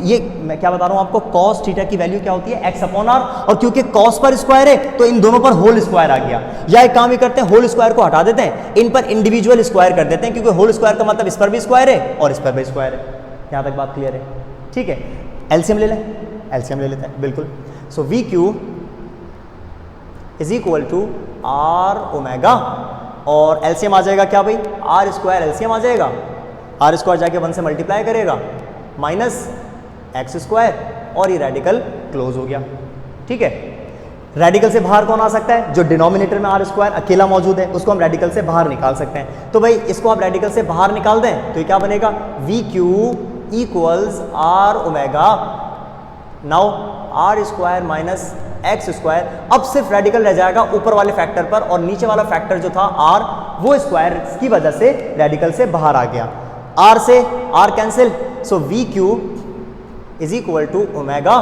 ये मैं क्या बता रहा हूं आपको, कॉस थीटा की वैल्यू क्या होती है, एक्स अपॉन आर, और क्योंकि कॉस पर स्क्वायर है तो इन दोनों पर होल स्क्वायर आ गया। या एक काम ही करते हैं, होल स्क्वायर को हटा देते हैं, इन पर इंडिविजुअल स्क्वायर कर देते हैं, क्योंकि होल स्क्वायर का मतलब इस पर भी स्क्वायर है और इस पर भी स्क्वायर है। यहां तक बात क्लियर है, ठीक है। एलसीएम ले लें, एलसीएम ले लेते हैं, बिल्कुल। So v q is equal to r omega, और एलसीएम आ जाएगा क्या भाई, आर स्क्वायर एलसीएम आ जाएगा, आर स्क्वायर जाके 1 से मल्टीप्लाई करेगा, माइनस एक्स स्क्वायर, और ये रेडिकल क्लोज हो गया, ठीक है। रेडिकल से बाहर कौन आ सकता है, जो डिनोमिनेटर में आर स्क्वायर अकेला मौजूद है उसको हम रेडिकल से बाहर निकाल सकते हैं। तो भाई इसको आप रेडिकल से बाहर निकाल दें तो ये क्या बनेगा, v q equals r omega, now r square minus x square. अब सिर्फ रेडिकल रह जाएगा ऊपर वाले फैक्टर पर, और नीचे वाला फैक्टर जो था आर, वो स्क्वायर की वजह से रेडिकल से बाहर आ गया, आर से r cancel. So v q is equal to omega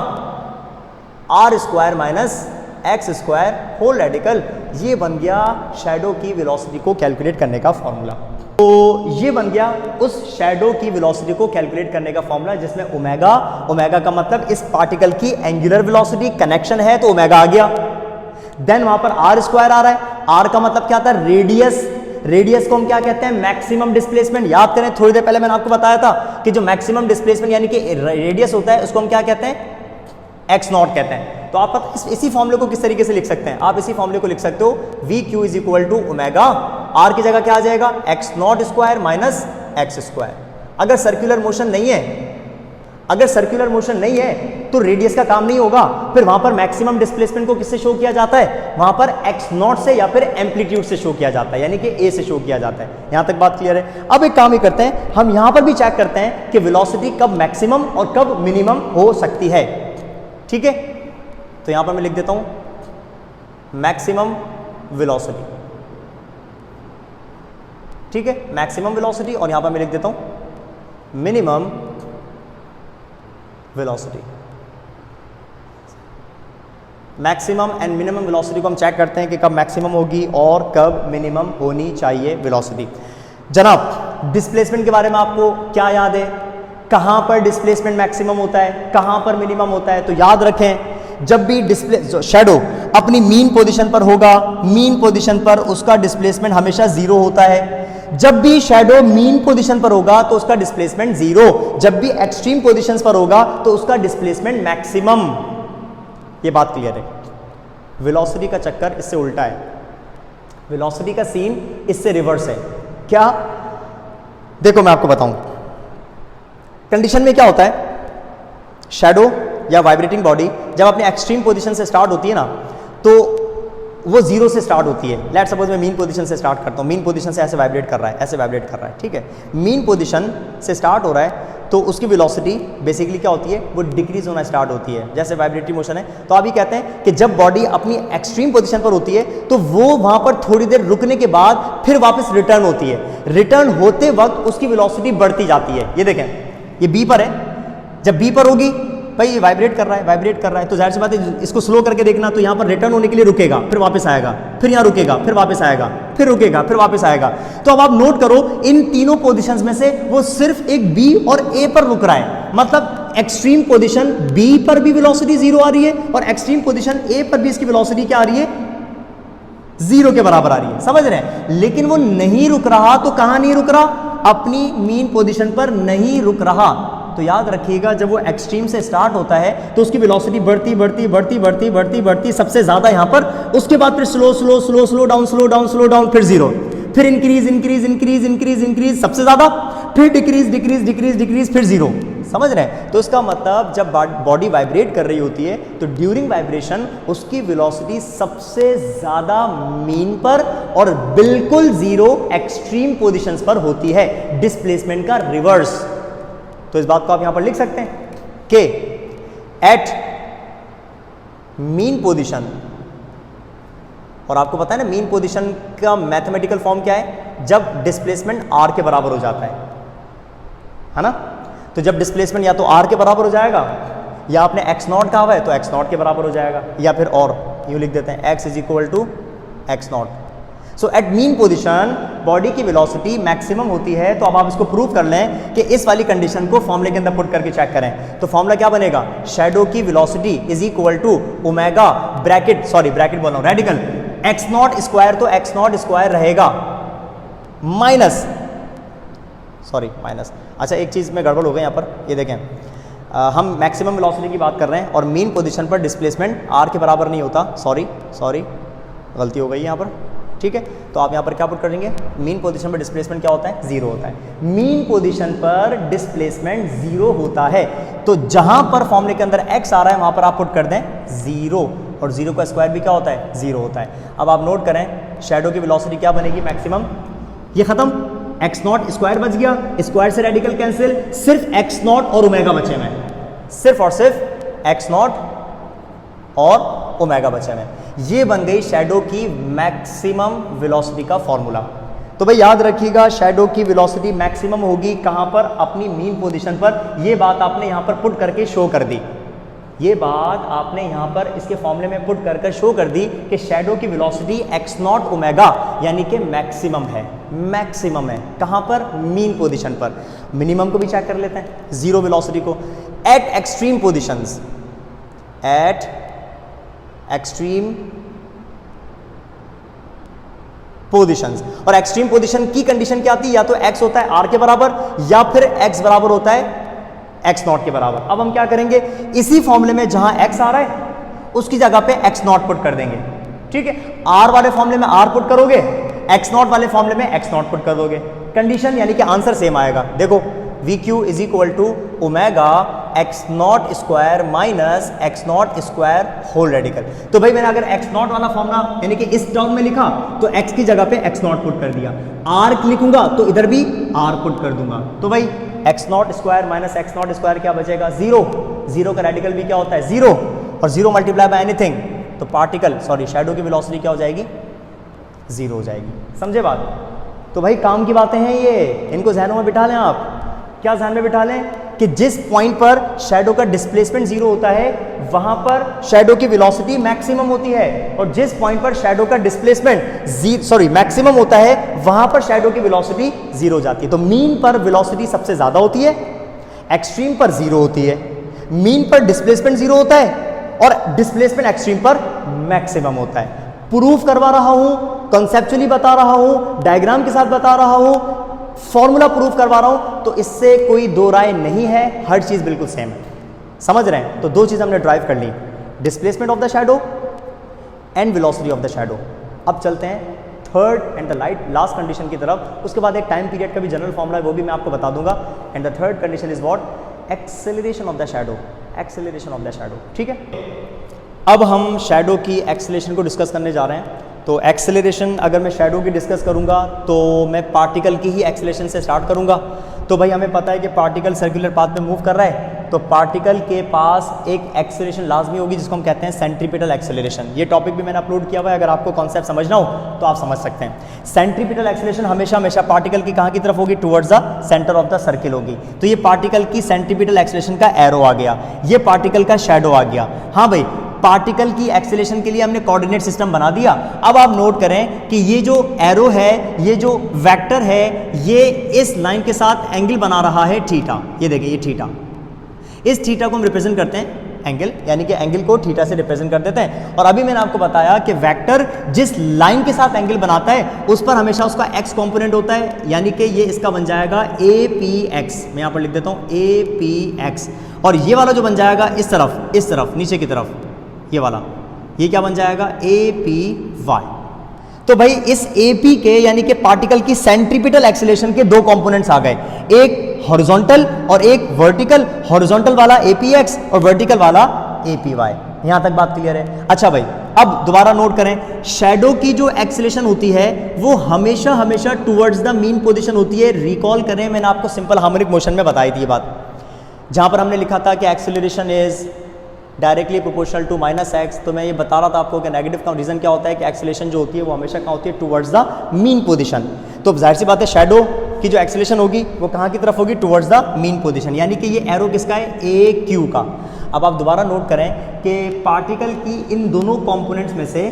r square minus x square whole radical. ये बन गया शैडो की वेलोसिटी को कैलकुलेट करने का फॉर्मूला। तो ये बन गया उस शैडो की वेलोसिटी को कैलकुलेट करने का फॉर्मूला, जिसमें ओमेगा, ओमेगा का मतलब इस पार्टिकल की एंगुलर वेलोसिटी, कनेक्शन है तो ओमेगा आ गया। देन वहां पर आर स्क्वायर आ रहा है, आर का मतलब क्या था, रेडियस, रेडियस को हम क्या कहते हैं, मैक्सिमम डिस्प्लेसमेंट। याद करें थोड़ी देर पहले मैंने आपको बताया था कि जो मैक्सिमम डिस्प्लेसमेंट यानी कि रेडियस होता है उसको हम क्या कहते हैं, एक्स नॉट कहते हैं। तो आप इसी फॉर्मूले को किस तरीके से लिख सकते हैं, आप इसी फॉर्मूले को लिख सकते हो, v q is equal to omega, r की जगह क्या आ जाएगा, x naught square minus x square. अगर सर्कुलर मोशन नहीं है, अगर सर्कुलर मोशन नहीं है तो रेडियस का काम नहीं होगा, फिर वहां पर मैक्सिमम डिस्प्लेसमेंट को किससे शो किया जाता है, वहां पर एक्स नॉट से या फिर एम्पलीट्यूड से शो किया जाता है, यानी कि ए से शो किया जाता है। यहां तक बात क्लियर है। अब एक काम ही करते हैं, हम यहां पर भी चेक करते हैं कि वेलोसिटी कब मैक्सिमम और कब मिनिमम हो सकती है, ठीक है। तो यहां पर मैं लिख देता हूं मैक्सिमम वेलोसिटी, ठीक है, मैक्सिमम वेलोसिटी, और यहां पर मैं लिख देता हूं minimum velocity. Maximum and minimum velocity को हम चेक करते हैं कि कब मैक्सिमम होगी और कब मिनिमम होनी चाहिए वेलोसिटी। जनाब डिस्प्लेसमेंट के बारे में आपको क्या याद है? कहां पर डिस्प्लेसमेंट मैक्सिमम होता है, कहां पर मिनिमम होता है? तो याद रखें, जब भी शैडो अपनी मीन पोजीशन पर होगा, मीन पोजीशन पर उसका डिस्प्लेसमेंट हमेशा जीरो होता है। जब भी शैडो मीन पोजीशन पर होगा तो उसका डिस्प्लेसमेंट जीरो, जब भी एक्सट्रीम पोजीशंस पर होगा तो उसका डिस्प्लेसमेंट मैक्सिमम। ये बात क्लियर है। वेलोसिटी का चक्कर इससे उल्टा है, वेलोसिटी का सीन इससे रिवर्स है। क्या? देखो मैं आपको बताऊं, कंडीशन में क्या होता है, शैडो या वाइब्रेटिंग बॉडी जब अपने एक्सट्रीम पोजीशन से स्टार्ट होती है ना, तो वो जीरो से स्टार्ट होती है। लेट्स सपोज मैं मीन पोजीशन से स्टार्ट करता हूँ, मीन पोजीशन से ऐसे वाइब्रेट कर रहा है, ऐसे वाइब्रेट कर रहा है, ठीक है, मीन पोजीशन से स्टार्ट हो रहा है, तो उसकी वेलोसिटी बेसिकली क्या होती है, वो डिक्रीज होना स्टार्ट होती है, जैसे वाइब्रेटरी मोशन है। तो आप ये कहते हैं कि जब बॉडी अपनी एक्सट्रीम पोजीशन पर होती है तो वो वहां पर थोड़ी देर रुकने के बाद फिर वापस रिटर्न होती है। रिटर्न होते वक्त उसकी वेलोसिटी बढ़ती जाती है। ये देखें, ये बी पर है, जब बी पर होगी भाई ये वाइब्रेट कर रहा है, वाइब्रेट कर रहा है, तो जाहिर सी बात है इसको स्लो करके देखना, तो यहाँ पर रिटर्न होने के लिए रुकेगा, फिर वापस आएगा, फिर यहाँ रुकेगा, फिर वापस आएगा, फिर रुकेगा, फिर वापस आएगा। तो अब आप नोट करो, इन तीनों पोजीशंस में से वो सिर्फ एक बी और ए पर रुक रहा है। मतलब एक्सट्रीम पोजीशन बी पर भी वेलोसिटी जीरो आ रही है और एक्सट्रीम पोजीशन ए पर भी इसकी वेलोसिटी क्या आ रही है, जीरो के बराबर आ रही है। समझ रहे हैं? लेकिन वो नहीं रुक रहा, तो कहां नहीं रुक रहा? अपनी मीन पोजीशन पर नहीं रुक रहा। तो याद रखिएगा, जब वो एक्सट्रीम से स्टार्ट होता है तो उसकी वेलोसिटी बढ़ती बढ़ती बढ़ती बढ़ती बढ़ती बढ़ती सबसे ज्यादा यहां पर, उसके बाद फिर slow slow slow slow down slow down slow down, फिर जीरो, फिर increase increase increase increase increase सबसे ज्यादा, फिर डिक्रीज डिक्रीज डिक्रीज डिक्रीज, फिर जीरो। समझ रहे हैं? तो इसका मतलब जब बॉडी वाइब्रेट कर रही होती है तो ड्यूरिंग वाइब्रेशन उसकी वेलोसिटी सबसे ज्यादा मीन पर और बिल्कुल जीरो एक्सट्रीम पोजीशंस पर होती है, डिस्प्लेसमेंट का रिवर्स। तो इस बात को आप यहां पर लिख सकते हैं कि एट मीन पोजीशन, और आपको पता है ना मीन पोजीशन का मैथमेटिकल फॉर्म क्या है, जब डिस्प्लेसमेंट आर के बराबर हो जाता है ना। तो जब डिस्प्लेसमेंट या तो आर के बराबर हो जाएगा, या आपने एक्स नॉट कहा हुआ है तो एक्स नॉट के बराबर हो जाएगा, या फिर और यूं लिख देते हैं x is equal to x naught. So at mean position body की वेलोसिटी मैक्सिमम होती है। तो अब आप इसको प्रूव कर लें कि इस वाली कंडीशन को फॉर्मूले के अंदर पुट करके चेक करें। तो फॉर्मूला क्या बनेगा, शैडो की velocity is equal to omega bracket बोल रहा हूं रेडिकल एक्स नॉट स्क्वायर, तो एक्स नॉट स्क्वायर रहेगा माइनस अच्छा एक चीज में गड़बड़ हो गई यहाँ पर, ये देखें हम मैक्सिमम वेलोसिटी की बात कर रहे हैं और मीन पोजीशन पर डिस्प्लेसमेंट आर के बराबर नहीं होता। सॉरी गलती हो गई यहाँ पर, ठीक है। तो आप यहाँ पर क्या पुट करेंगे, मीन पोजीशन पर डिस्प्लेसमेंट क्या होता है, जीरो होता है। मीन पोजीशन पर डिस्प्लेसमेंट जीरो होता है, तो जहां पर फॉर्मूले के अंदर x आ रहा है वहां पर आप पुट कर दें जीरो, और जीरो का स्क्वायर भी क्या होता है, जीरो होता है। अब आप नोट करें शैडो की वेलोसिटी क्या बनेगी, मैक्सिमम, ये खत्म, एक्स नॉट स्क्वायर बच गया, स्क्वायर से रेडिकल कैंसिल, सिर्फ एक्स नॉट और ओमेगा बचे में, सिर्फ और सिर्फ एक्स नॉट और ओमेगा बचे में। ये बन गई शैडो की मैक्सिमम वेलोसिटी का फॉर्मूला। तो भाई याद रखिएगा, शैडो की वेलोसिटी मैक्सिमम होगी कहां पर, अपनी मीन पोजीशन पर। ये बात आपने यहां पर पुट करके शो कर दी, ये बात आपने यहां पर इसके फॉर्मूले में पुट कर शो कर दी कि शैडो की वेलोसिटी एक्स नॉट ओमेगा यानी कि मैक्सिमम है कहां पर, मीन पोजीशन पर। मिनिमम को भी चेक कर लेते हैं, जीरो वेलोसिटी को eight extreme positions, eight extreme positions. और एक्सट्रीम पोजीशन की कंडीशन क्या आती है, या तो x होता है r के बराबर या फिर x बराबर होता है x नॉट के बराबर। अब हम क्या करेंगे, इसी फॉर्मूले में जहां x आ रहा है उसकी जगह पे x नॉट पुट कर देंगे, ठीक है। r वाले फॉर्मूले में r पुट करोगे, x नॉट वाले फॉर्मूले में x नॉट पुट कर दोगे, कंडीशन यानी कि आंसर सेम आएगा। देखो VQ is equal to omega x naught square minus x naught square whole radical. तो भाई मैंने अगर एक्स नॉट वाला फॉर्मूला यानी कि इस टर्म में लिखा तो एक्स की जगह पे एक्स नॉट पुट कर दिया, आर लिखूंगा तो इधर भी आर पुट कर दूंगा। तो भाई x naught square minus x naught square क्या बचेगा, जीरो, जीरो का रेडिकल भी क्या होता है, जीरो, और जीरो मल्टीप्लाई बाय एनीथिंग, तो शैडो की वेलोसिटी क्या हो जाएगी, जीरो हो जाएगी। समझे बात? तो भाई काम की बातें हैं ये, इनको जहनों में बिठा लें आप। क्या जहन में बिठा लें कि जिस पॉइंट पर शैडो का डिस्प्लेसमेंट जीरो होता है वहां पर शैडो की वेलोसिटी मैक्सिमम होती है, और जिस पॉइंट पर शैडो का डिस्प्लेसमेंट मैक्सिमम होता है वहां पर शैडो की वेलोसिटी जीरो हो जाती है। तो मीन पर वेलोसिटी सबसे ज्यादा होती है, एक्सट्रीम पर जीरो होती है। मीन पर डिस्प्लेसमेंट जीरो होता है और डिस्प्लेसमेंट एक्सट्रीम पर मैक्सिमम होता है। प्रूफ करवा रहा हूं, कॉन्सेप्चुअली बता रहा हूं, डायग्राम के साथ बता रहा हूं, फॉर्मूला प्रूफ करवा रहा हूं, तो इससे कोई दो राय नहीं है, हर चीज बिल्कुल सेम है। समझ रहे हैं? तो दो चीज हमने ड्राइव कर ली, displacement of the shadow and velocity of the shadow. अब चलते हैं third and the last condition की तरफ। उसके बाद एक टाइम पीरियड का भी जनरल फॉर्मूला है, वो भी मैं आपको बता दूंगा। And the third condition is what? Acceleration of the shadow, acceleration of the shadow. ठीक है, अब हम शैडो की एक्सेलरेशन को डिस्कस करने जा रहे हैं। तो एक्सेलरेशन अगर मैं शैडो की डिस्कस करूंगा तो मैं पार्टिकल की ही एक्सेलरेशन से स्टार्ट करूंगा। तो भाई हमें पता है कि पार्टिकल सर्कुलर पाथ में मूव कर रहा है, तो पार्टिकल के पास एक एक्सेलरेशन लाजमी होगी जिसको हम कहते हैं सेंट्रीपिटल एक्सेलरेशन। ये टॉपिक भी मैंने अपलोड किया हुआ है, अगर आपको कॉन्सेप्ट समझना हो तो आप समझ सकते हैं। सेंट्रीपिटल एक्सेलरेशन हमेशा पार्टिकल की कहाँ की तरफ होगी? Towards the centre of the circle होगी। तो ये पार्टिकल की सेंट्रीपिटल एक्सेलरेशन का एरो आ गया, ये पार्टिकल का शैडो आ गया। हाँ भाई, पार्टिकल की एक्सेलरेशन के लिए हमने कोऑर्डिनेट सिस्टम बना दिया। अब आप नोट करें कि ये जो एरो है, ये जो वेक्टर है, ये इस लाइन के साथ एंगल बना रहा है थीटा। ये देखिए, ये थीटा, इस थीटा को हम रिप्रेजेंट करते हैं एंगल, यानी कि एंगल को थीटा से रिप्रेजेंट कर देते हैं। और अभी मैंने आपको बताया कि वेक्टर जिस लाइन के साथ एंगल बनाता है उस पर हमेशा उसका एक्स कंपोनेंट होता है, यानी कि ये इसका बन जाएगा ए पी एक्स। मैं यहां पर लिख देता हूं ए पी एक्स। और ये वाला जो बन जाएगा इस तरफ नीचे की तरफ, ये वाला, ये क्या बन जाएगा? A p y. तो भाई इस ए पी के यानी कि पार्टिकल की सेंट्रीपिटल एक्सेलरेशन के दो कंपोनेंट्स आ गए, एक हॉरिजॉन्टल और एक वर्टिकल। हॉरिजॉन्टल वाला ए पी एक्स और वर्टिकल वाला ए पी वाई। यहां तक बात क्लियर है? अच्छा भाई, अब दोबारा नोट करें, शैडो की जो एक्सेलरेशन होती है वो हमेशा टुवर्ड्स द मीन पोजीशन होती है। रिकॉल करें, मैंने आपको सिंपल हार्मोनिक मोशन में बताई थी ये बात, जहां पर हमने लिखा था कि acceleration is directly proportional to minus x. तो मैं ये बता रहा था आपको कि नेगेटिव का रीजन क्या होता है कि एक्सेलरेशन जो होती है वो हमेशा कहाँ होती है? Towards the mean position. तो जाहिर सी बात है शैडो की जो एक्सेलरेशन होगी वो कहाँ की तरफ होगी? टुवर्ड्स द मीन पोजीशन, यानी कि ये एरो किसका है? ए क्यू का। अब आप दोबारा नोट करें कि पार्टिकल की इन दोनों कंपोनेंट्स में से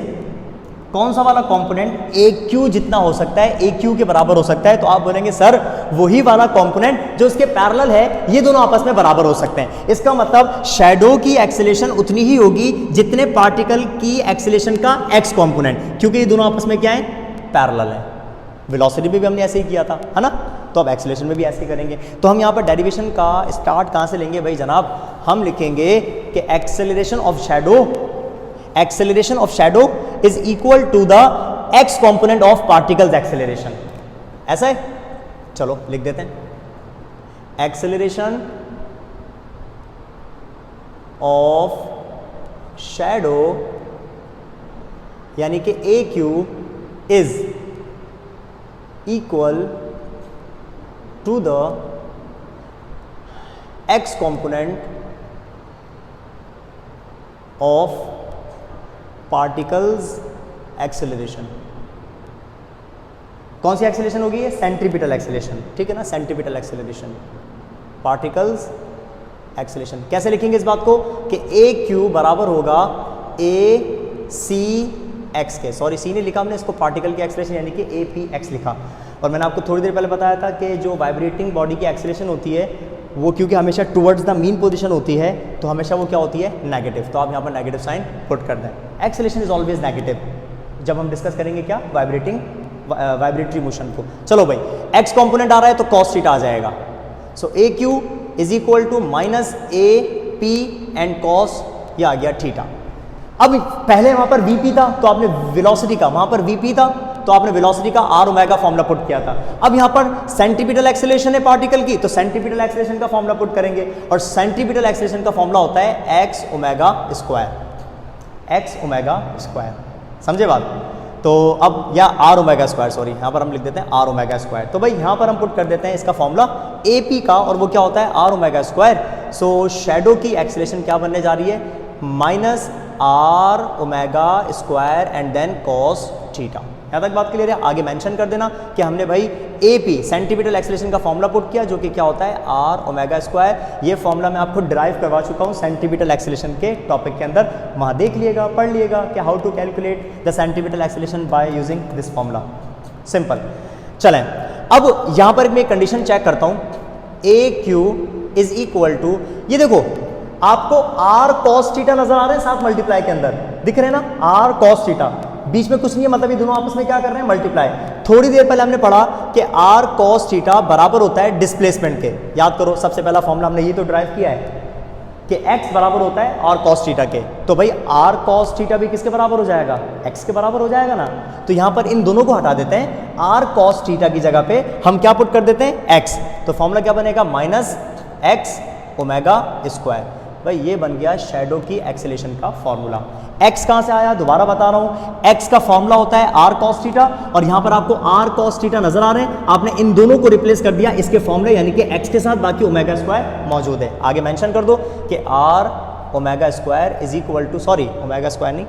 कौन सा वाला कंपोनेंट ए क्यू जितना हो सकता है, ए क्यू के बराबर हो सकता है? तो आप बोलेंगे सर वही वाला कंपोनेंट जो इसके पैरेलल है, ये दोनों आपस में बराबर हो सकते हैं। इसका मतलब शैडो की एक्सेलरेशन उतनी ही होगी जितने पार्टिकल की एक्सेलरेशन का एक्स कंपोनेंट, क्योंकि ये दोनों आपस में क्या है? पैरेलल है। वेलोसिटी में भी हमने ऐसे ही किया था, है ना? तो अब एक्सेलरेशन में भी ऐसे ही करेंगे। तो हम यहाँ पर डेरिवेशन का स्टार्ट कहाँ से लेंगे भाई जनाब? हम लिखेंगे कि acceleration of shadow is equal to the x component of particles acceleration। ऐसा है? चलो लिख देते हैं, एक्सेलरेशन ऑफ शैडो यानी कि a q is equal to the x component ऑफ पार्टिकल्स एक्सेलरेशन। कौन सी एक्सेलरेशन होगी? ये सेंट्रीपिटल एक्सेलरेशन, ठीक है ना? Centripetal acceleration, particles acceleration. कैसे लिखेंगे इस बात को? कि ए क्यू बराबर होगा ए सी एक्स के। सॉरी, सी नहीं लिखा हमने, इसको पार्टिकल की एक्सेलरेशन यानी कि ए पी एक्स लिखा। और मैंने आपको थोड़ी देर पहले बताया था कि जो वाइब्रेटिंग बॉडी की एक्सेलरेशन होती है वो क्योंकि हमेशा टुवर्ड्स द मीन पोजीशन होती है तो हमेशा वो क्या होती है? नेगेटिव। तो आप यहाँ पर नेगेटिव साइन पुट कर दें। एक्सेलरेशन इज ऑलवेज नेगेटिव जब हम डिस्कस करेंगे क्या? वाइब्रेटरी मोशन को। चलो भाई, एक्स कंपोनेंट आ रहा है तो कॉस थीटा आ जाएगा। So a q is equal to minus a p and cos, ये आ गया थीटा। अब पहले वहां पर वीपी था तो आपने वेलोसिटी का, वहां पर वीपी था तो आपने वेलोसिटी का आर ओमेगा फॉर्मूला पुट किया था। अब यहां पर सेंट्रीपिटल एक्सेलरेशन है पार्टिकल की, तो सेंट्रीपिटल एक्सेलरेशन का फॉर्मूला पुट करेंगे। और सेंट्रीपिटल एक्सेलरेशन का फॉर्मूला होता है x omega square, x omega square. समझे बात? तो अब या आर ओमेगा स्क्वायर, सॉरी यहाँ पर हम लिख देते हैं आर ओमेगा स्क्वायर। तो भाई यहाँ पर हम पुट कर देते हैं इसका फॉर्मूला ए पी का, और वो क्या होता है? R omega square. So shadow की एक्सेलरेशन क्या बनने जा रही है? Minus r omega square and then cos theta. यहाँ तक बात क्लियर है। आगे मेंशन कर देना कि हमने भाई AP सेंटीमीटर एक्सेलरेशन का फॉर्मूला पुट किया, जो कि क्या होता है r ओमेगा स्क्वायर। ये फॉर्मूला मैं आपको ड्राइव करवा चुका हूँ सेंटीमीटर एक्सेलरेशन के टॉपिक के अंदर, वहाँ देख लिएगा, पढ़ लिएगा कि how to calculate the centimetre acceleration by using this formula. Simple. चलें अब यहाँ पर मैं कंडीशन चेक करता हूँ, AQ इज इक्वल टू, ये देखो आपको r cos थीटा नजर आ रहे हैं साथ मल्टीप्लाई के अंदर, दिख रहे हैं ना, r cos थीटा, बीच में कुछ नहीं है, मतलब ये दोनों आपस में क्या कर रहे हैं, मल्टीप्लाई। थोड़ी देर पहले हमने पढ़ा कि r cos थीटा बराबर होता है डिस्प्लेसमेंट के, याद करो सबसे पहला फॉर्मूला हमने ये तो ड्राइव किया है कि x बराबर होता है r cos थीटा के, तो भाई r cos थीटा भी किसके बराबर हो जाएगा, x के बराबर हो जाएगा ना। तो यहां पर इन दोनों को हटा देते हैं, r cos थीटा की जगह पे हम क्या पुट कर देते हैं, x, तो फॉर्मूला क्या बनेगा, माइनस x ओमेगा स्क्वायर। भाई ये बन गया शैडो की एक्सेलेरेशन का फॉर्मूला। x कहां से आया, दोबारा बता रहा हूं, x का फॉर्मूला होता है r cos थीटा, और यहां पर आपको r cos थीटा नजर आ रहे हैं, आपने इन दोनों को रिप्लेस कर दिया इसके फॉर्मूले, यानी कि x के साथ बाकी ओमेगा स्क्वायर मौजूद है। आगे मेंशन कर दो कि r omega square is equal to, sorry omega square नहीं,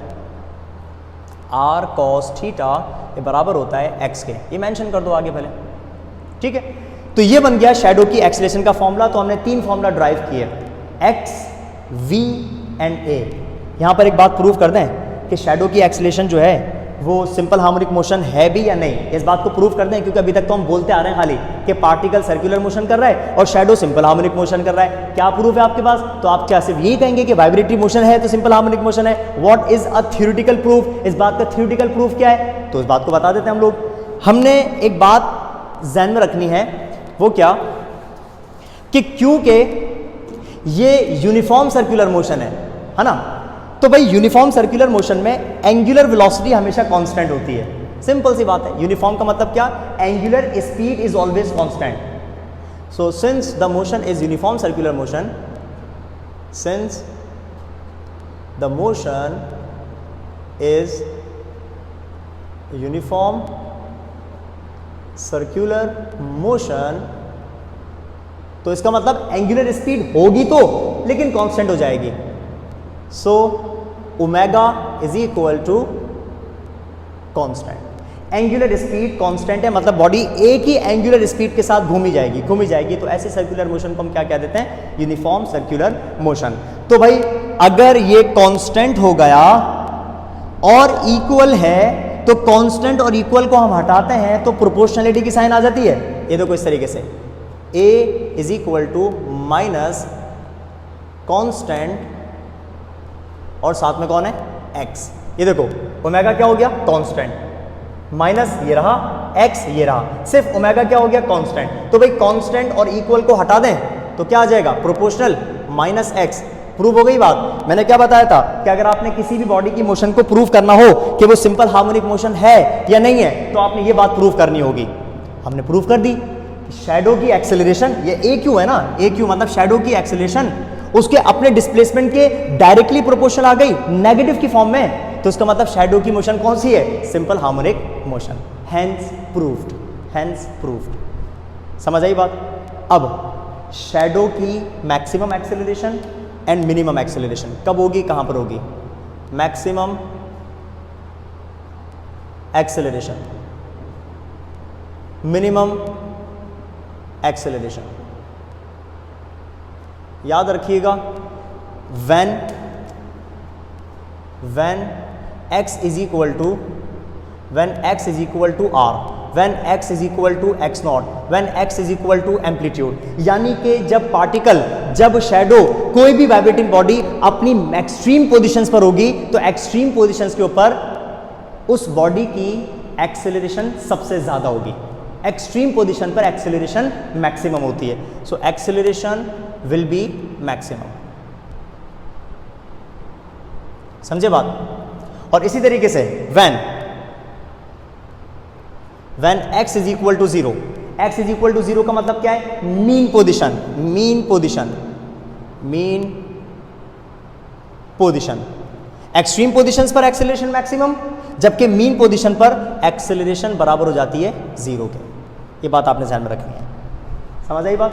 r cos थीटा ये बराबर होता है x के, ये मेंशन कर दो आगे पहले, ठीक है। तो ये बन गया शैडो की एक्सेलेरेशन का फॉर्मूला। तो हमने तीन फॉर्मूला ड्राइव किए, x, v एंड a। यहां पर एक बात प्रूव कर दें कि शैडो की एक्सेलेरेशन जो है वो सिंपल हार्मोनिक मोशन है भी या नहीं, इस बात को प्रूव कर दें, क्योंकि अभी तक तो हम बोलते आ रहे हैं खाली कि पार्टिकल सर्कुलर मोशन कर रहा है और शैडो सिंपल हार्मोनिक मोशन कर रहा है। क्या प्रूफ है आपके पास, तो आप क्या सिर्फ यही कहेंगे कि वाइब्रेटरी मोशन है तो सिंपल हार्मोनिक मोशन है। What is a theoretical proof, इस बात का थ्योरेटिकल प्रूफ क्या है, तो इस बात को बता देते हैं हम लोग। हमने एक बात ध्यान में रखनी है, वो क्या कि क्योंकि ये यूनिफॉर्म सर्कुलर मोशन है ना, तो भाई यूनिफॉर्म सर्कुलर मोशन में एंगुलर वेलोसिटी हमेशा कांस्टेंट होती है। सिंपल सी बात है, यूनिफॉर्म का मतलब क्या, angular speed is always constant. So since the motion is uniform circular motion, since the motion is uniform circular motion, तो इसका मतलब एंगुलर स्पीड होगी तो लेकिन कांस्टेंट हो जाएगी। So omega is equal to constant, angular speed constant है, मतलब बॉडी एक ही एंगुलर स्पीड के साथ घूमी जाएगी, तो ऐसे सर्कुलर मोशन को हम क्या कह देते हैं, यूनिफॉर्म सर्कुलर मोशन। तो भाई अगर ये कांस्टेंट हो गया और इक्वल है, तो कांस्टेंट और इक्वल को हम हटाते हैं तो प्रोपोर्शनलिटी की साइन आ जाती है। ये देखो इस तरीके से, a is equal to minus constant और साथ में कौन है, x। ये देखो ओमेगा क्या हो गया, कांस्टेंट, माइनस ये रहा x, ये रहा, सिर्फ ओमेगा क्या हो गया, कांस्टेंट। तो भाई कांस्टेंट और इक्वल को हटा दें तो क्या आ जाएगा, प्रोपोर्शनल माइनस x। प्रूव हो गई बात। मैंने क्या बताया था कि अगर आपने किसी भी बॉडी की मोशन को प्रूव करना हो कि वो सिंपल हार्मोनिक मोशन है या नहीं है, तो आपने ये बात प्रूव करनी होगी। हमने प्रूव कर दी, शैडो की एक्सेलरेशन, ये AQ है ना, AQ मतलब शैडो की एक्सेलरेशन उसके अपने डिस्प्लेसमेंट के डायरेक्टली प्रोपोर्शनल आ गई नेगेटिव की फॉर्म में, तो इसका मतलब शैडो की मोशन कौन सी है, simple harmonic motion. Hence proved, hence proved. समझ आई बात। अब शैडो की maximum acceleration and minimum acceleration कब होगी, कहां पर होगी, मैक्सिमम एक्सेलरेशन, मिनिमम एक्सेलरेशन। याद रखिएगा, when x is equal to r, when x is equal to x naught, when x is equal to amplitude, यानी कि जब शैडो कोई भी वाइब्रेटिंग बॉडी अपनी एक्सट्रीम पोजीशंस पर होगी, तो एक्सट्रीम पोजीशंस के ऊपर उस बॉडी की एक्सेलरेशन सबसे ज्यादा होगी। एक्सट्रीम पोजीशन पर एक्सेलरेशन मैक्सिमम होती है, so acceleration will be maximum. समझे बात। और इसी तरीके से when x is equal to 0, x is equal to 0 का मतलब क्या है, मीन पोजीशन। एक्सट्रीम पोजीशंस पर एक्सेलरेशन मैक्सिमम, जबकि मीन पोजीशन पर एक्सेलरेशन बराबर हो जाती है 0 के। ये बात आपने ध्यान में रखनी है। समझ आई बात।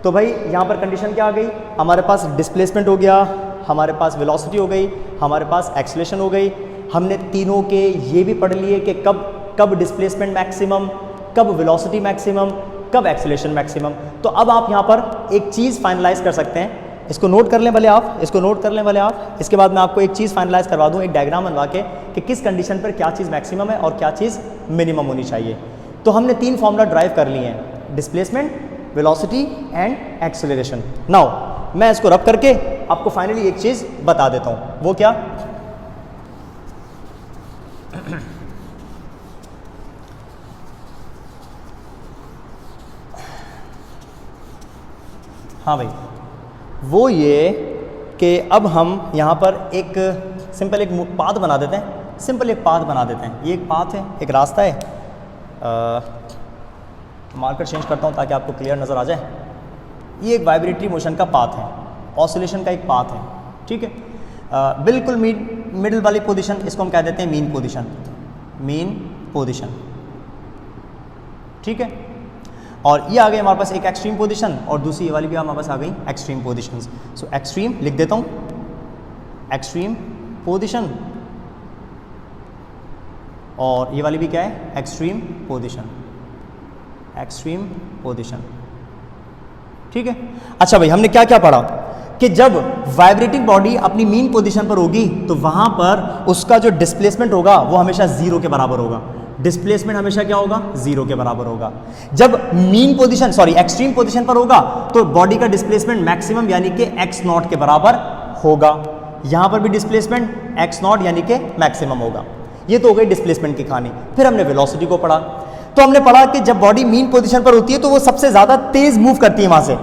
तो भाई यहाँ पर कंडीशन क्या आ गई, हमारे पास डिस्प्लेसमेंट हो गया, हमारे पास वेलोसिटी हो गई, हमारे पास एक्सेलरेशन हो गई। हमने तीनों के ये भी पढ़ लिए कि कब कब डिस्प्लेसमेंट मैक्सिमम, कब वेलोसिटी मैक्सिमम, कब एक्सेलरेशन मैक्सिमम। तो अब आप यहाँ पर एक चीज़ फाइनलाइज कर सकते हैं, इसको नोट कर लें भले आप, इसको नोट कर लें भले आप। इसके बाद मैं आपको एक चीज़ फाइनलाइज करवा दूँ, एक डायग्राम बनवा के कि किस कंडीशन पर क्या चीज़ मैक्सिमम है और क्या चीज़ मिनिमम होनी चाहिए। तो हमने 3 फॉर्मूला ड्राइव कर लिए हैं, displacement, velocity and acceleration. Now मैं इसको रब करके आपको फाइनली एक चीज़ बता देता हूँ, वो क्या? हाँ भाई, वो ये कि अब हम यहाँ पर एक सिंपल एक पाथ बना देते हैं, सिंपल एक पाथ बना देते हैं। ये एक पाथ है, एक रास्ता है। मार्कर चेंज करता हूँ ताकि आपको क्लियर नज़र आ जाए। ये एक वाइब्रेटरी मोशन का पाथ है, ऑसिलेशन का एक पाथ है, ठीक है। बिल्कुल मिडिल वाली पोजीशन, इसको हम कह देते हैं मीन पोजीशन, मीन पोजीशन, ठीक है। और ये आ गई हमारे पास एक एक्सट्रीम पोजीशन और दूसरी ये वाली भी हमारे पास आ गई एक्सट्रीम पोजीशंस। सो एक्सट्रीम लिख देता हूँ, एक्सट्रीम पोजीशन, और ये वाली भी क्या है? एक्सट्रीम पोजीशन, एक्सट्रीम पोजीशन, ठीक है। अच्छा भाई, हमने क्या क्या पढ़ा कि जब वाइब्रेटिंग बॉडी अपनी मीन पोजीशन पर होगी तो वहां पर उसका जो डिस्प्लेसमेंट होगा वो हमेशा 0 के बराबर होगा। डिस्प्लेसमेंट हमेशा क्या होगा? 0 के बराबर होगा। जब मीन पोजीशन एक्सट्रीम पोजीशन पर होगा तो बॉडी का डिस्प्लेसमेंट मैक्सिमम यानी कि x0 के बराबर होगा। यहां पर भी डिस्प्लेसमेंट x0 यानी कि मैक्सिमम होगा। ये तो हो गई डिस्प्लेसमेंट की कहानी। फिर हमने वेलोसिटी को पढ़ा, तो हमने पढ़ा कि जब बॉडी मीन पोजीशन पर होती है तो वो सबसे ज्यादा तेज मूव करती है वहां से,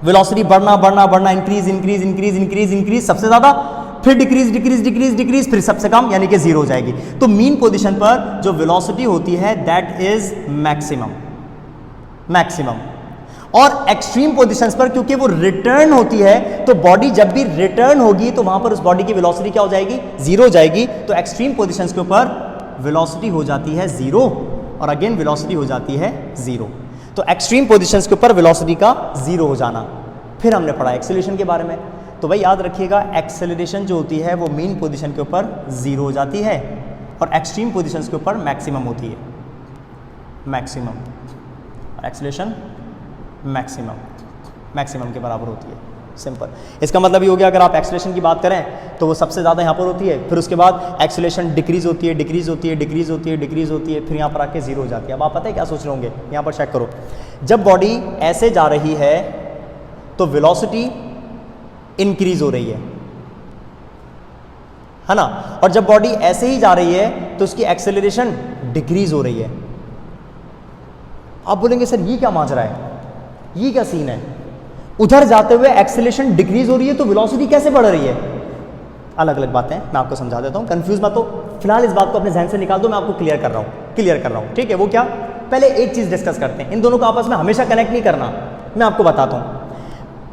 वेलोसिटी बढ़ना बढ़ना बढ़ना, increase increase increase increase increase सबसे ज्यादा, फिर डिक्रीज डिक्रीज डिक्रीज डिक्रीज, फिर सबसे कम यानी कि 0 हो जाएगी। तो मीन पोजीशन पर जो वेलोसिटी होती है दैट इज मैक्सिमम, मैक्सिमम। और एक्सट्रीम पोजीशंस पर क्योंकि वो रिटर्न होती है तो बॉडी जब भी रिटर्न होगी तो वहां पर उस बॉडी की वेलोसिटी क्या हो जाएगी? 0 हो जाएगी। तो एक्सट्रीम पोजीशंस के ऊपर वेलोसिटी हो जाती है 0 और अगेन वेलोसिटी हो जाती है 0। तो एक्सट्रीम पोजीशंस के ऊपर वेलोसिटी का 0 हो जाना। फिर हमने पढ़ा एक्सेलरेशन के बारे में। तो भाई याद रखिएगा, एक्सेलरेशन जो होती है वो मीन पोजीशन के ऊपर 0 हो जाती है और एक्सट्रीम पोजीशंस के ऊपर मैक्सिमम होती है, मैक्सिमम। एक्सेलरेशन मैक्सिमम, मैक्सिमम के बराबर होती है, सिंपल। इसका मतलब ये हो गया, अगर आप एक्सेलरेशन की बात करें तो वो सबसे ज़्यादा यहाँ पर होती है, फिर उसके बाद एक्सेलरेशन डिक्रीज होती है, डिक्रीज होती है, डिक्रीज होती है, डिक्रीज होती है, फिर यहाँ पर आके 0 हो जाती है। अब आप पता है क्या सोच रहे होंगे? यहाँ पर चेक करो, जब बॉडी ऐसे जा रही है तो वेलोसिटी इंक्रीज हो रही है ना, और जब बॉडी ऐसे ही जा रही है तो उसकी एक्सेलरेशन डिक्रीज हो रही है। आप बोलेंगे सर ये क्या माजरा है, ये क्या सीन है? उधर जाते हुए एक्सेलरेशन डिक्रीज हो रही है तो वेलोसिटी कैसे बढ़ रही है? अलग अलग बातें मैं आपको समझा देता हूं, कंफ्यूज मत हो। फिलहाल इस बात को अपने जहन से निकाल दो, मैं आपको क्लियर कर रहा हूं, ठीक है। वो क्या? पहले एक चीज डिस्कस करते हैं, इन दोनों को आपस में हमेशा कनेक्ट नहीं करना, मैं आपको बताता हूं।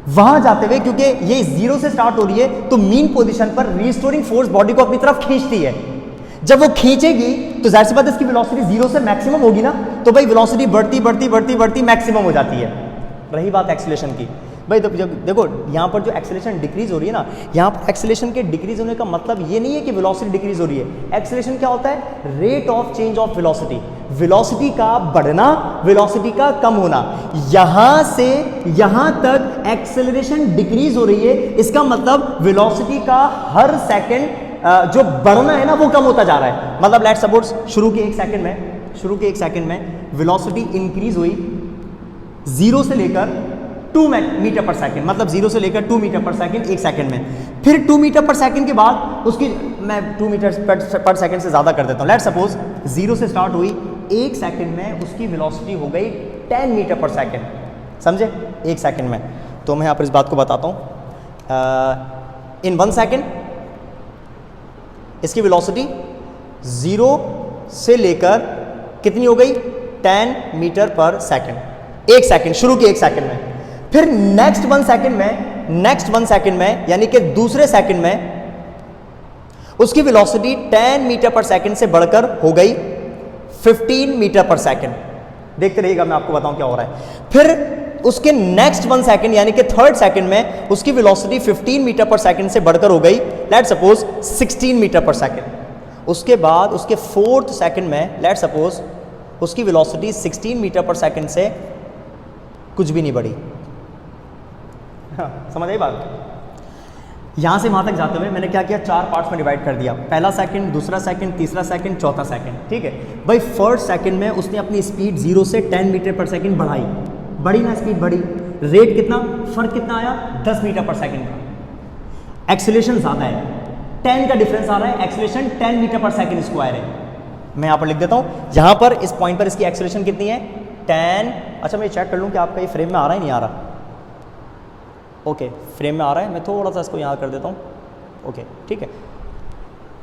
वहां जाते हुए क्योंकि ये 0 से स्टार्ट हो रही है तो मीन पोजीशन पर रिस्टोरिंग फोर्स बॉडी को अपनी तरफ खींचती है। जब वो खींचेगी तो जाहिर सी बात है इसकी वेलोसिटी 0 से मैक्सिमम होगी ना, तो भाई वेलोसिटी बढ़ती बढ़ती बढ़ती बढ़ती मैक्सिमम हो जाती है। रही बात एक्सेलरेशन की, भाई तो देखो यहाँ पर जो एक्सेलरेशन डिक्रीज हो रही है ना, यहाँ पर एक्सेलरेशन के डिक्रीज होने का मतलब ये नहीं है कि वेलोसिटी डिक्रीज हो रही है। एक्सेलरेशन क्या होता है? Rate of change of velocity, velocity का बढ़ना, वेलोसिटी का कम होना। यहां से यहां तक एक्सेलरेशन डिक्रीज हो रही है, इसका मतलब वेलोसिटी का हर सेकंड जो बढ़ना है ना वो कम होता जा रहा है। मतलब लेट्स सपोज शुरू के 1 सेकंड में वेलोसिटी इंक्रीज हुई 0 से लेकर 2 मीटर पर सेकंड, मतलब 0 से लेकर 2 मीटर पर सेकंड 1 सेकंड में। फिर 2 मीटर पर सेकंड के बाद उसकी, मैं 2 मीटर पर सेकंड से ज़्यादा कर देता हूँ। लेट्स सपोज 0 से स्टार्ट हुई, 1 सेकंड में उसकी वेलोसिटी हो गई 10 मीटर पर सेकंड, समझे? 1 सेकंड में। तो मैं यहाँ पर इस बात को बताता हूँ। इन 1 सेकंड इसकी वेलोसिटी 0 से लेकर कितनी हो गई? 10 मीटर पर सेकंड, 1 सेकंड, शुरू के 1 सेकंड में। फिर नेक्स्ट 1 सेकंड में यानी कि दूसरे सेकंड में उसकी वेलोसिटी 10 मीटर पर सेकंड से बढ़कर हो गई 15 मीटर पर सेकंड। देखते रहिएगा, मैं आपको बताऊं क्या हो रहा है। फिर उसके नेक्स्ट 1 सेकंड यानी कि थर्ड सेकंड में उसकी वेलोसिटी 15 मीटर पर सेकंड से बढ़कर हो गई लेट्स सपोज 16 मीटर पर सेकंड। उसके बाद उसके 4th सेकंड में लेट सपोज उसकी वेलोसिटी 16 मीटर पर सेकंड से कुछ भी नहीं बढ़ी। हाँ, समझ आई बात? यहाँ से वहाँ तक जाते हुए मैंने क्या किया, 4 पार्ट्स में डिवाइड कर दिया, पहला सेकंड, दूसरा सेकंड, तीसरा सेकंड, चौथा सेकंड। ठीक है भाई, फर्स्ट सेकंड में उसने अपनी स्पीड 0 से 10 मीटर पर सेकंड बढ़ी ना, स्पीड बढ़ी, रेट कितना, फर्क कितना आया, 10 मीटर पर सेकंड का। एक्सेलरेशन ज़्यादा है, 10 का डिफरेंस आ रहा है, एक्सेलरेशन 10 मीटर पर सेकंड स्क्वायर है। मैं यहाँ पर लिख देता हूँ, यहाँ पर इस पॉइंट पर इसकी एक्सेलरेशन कितनी है, 10। अच्छा मैं चेक कर लूँ कि आपका ये फ्रेम में आ रहा है नहीं आ रहा। ओके फ्रेम में आ रहा है, मैं थोड़ा सा इसको यहाँ कर देता हूँ। ओके ठीक है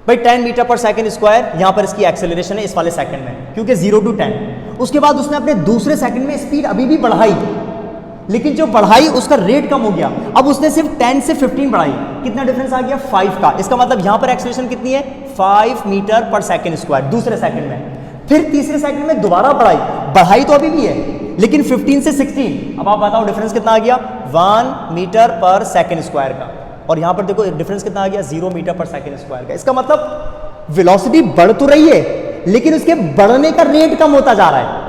भाई, 10 मीटर पर सेकंड स्क्वायर यहाँ पर इसकी एक्सेलरेशन है इस वाले सेकंड में, क्योंकि 0 to 10। उसके बाद उसने अपने दूसरे सेकंड में स्पीड अभी भी बढ़ाई, लेकिन जो बढ़ाई उसका रेट कम हो गया। अब उसने सिर्फ 10 से 15 बढ़ाई, कितना डिफरेंस आ गया, 5 का। इसका मतलब यहाँ पर एक्सेलरेशन कितनी है, 5 मीटर पर सेकंड स्क्वायर दूसरे सेकंड में। फिर तीसरे सेकंड में दोबारा बढ़ाई तो अभी भी है, लेकिन 15 से 16। अब आप बताओ डिफरेंस कितना आ गया, 1 मीटर पर सेकंड स्क्वायर का। और यहाँ पर देखो डिफरेंस कितना आ गया, 0 मीटर पर सेकंड स्क्वायर का। इसका मतलब वेलोसिटी बढ़ तो रही है, लेकिन उसके बढ़ने का रेट कम होता जा रहा है।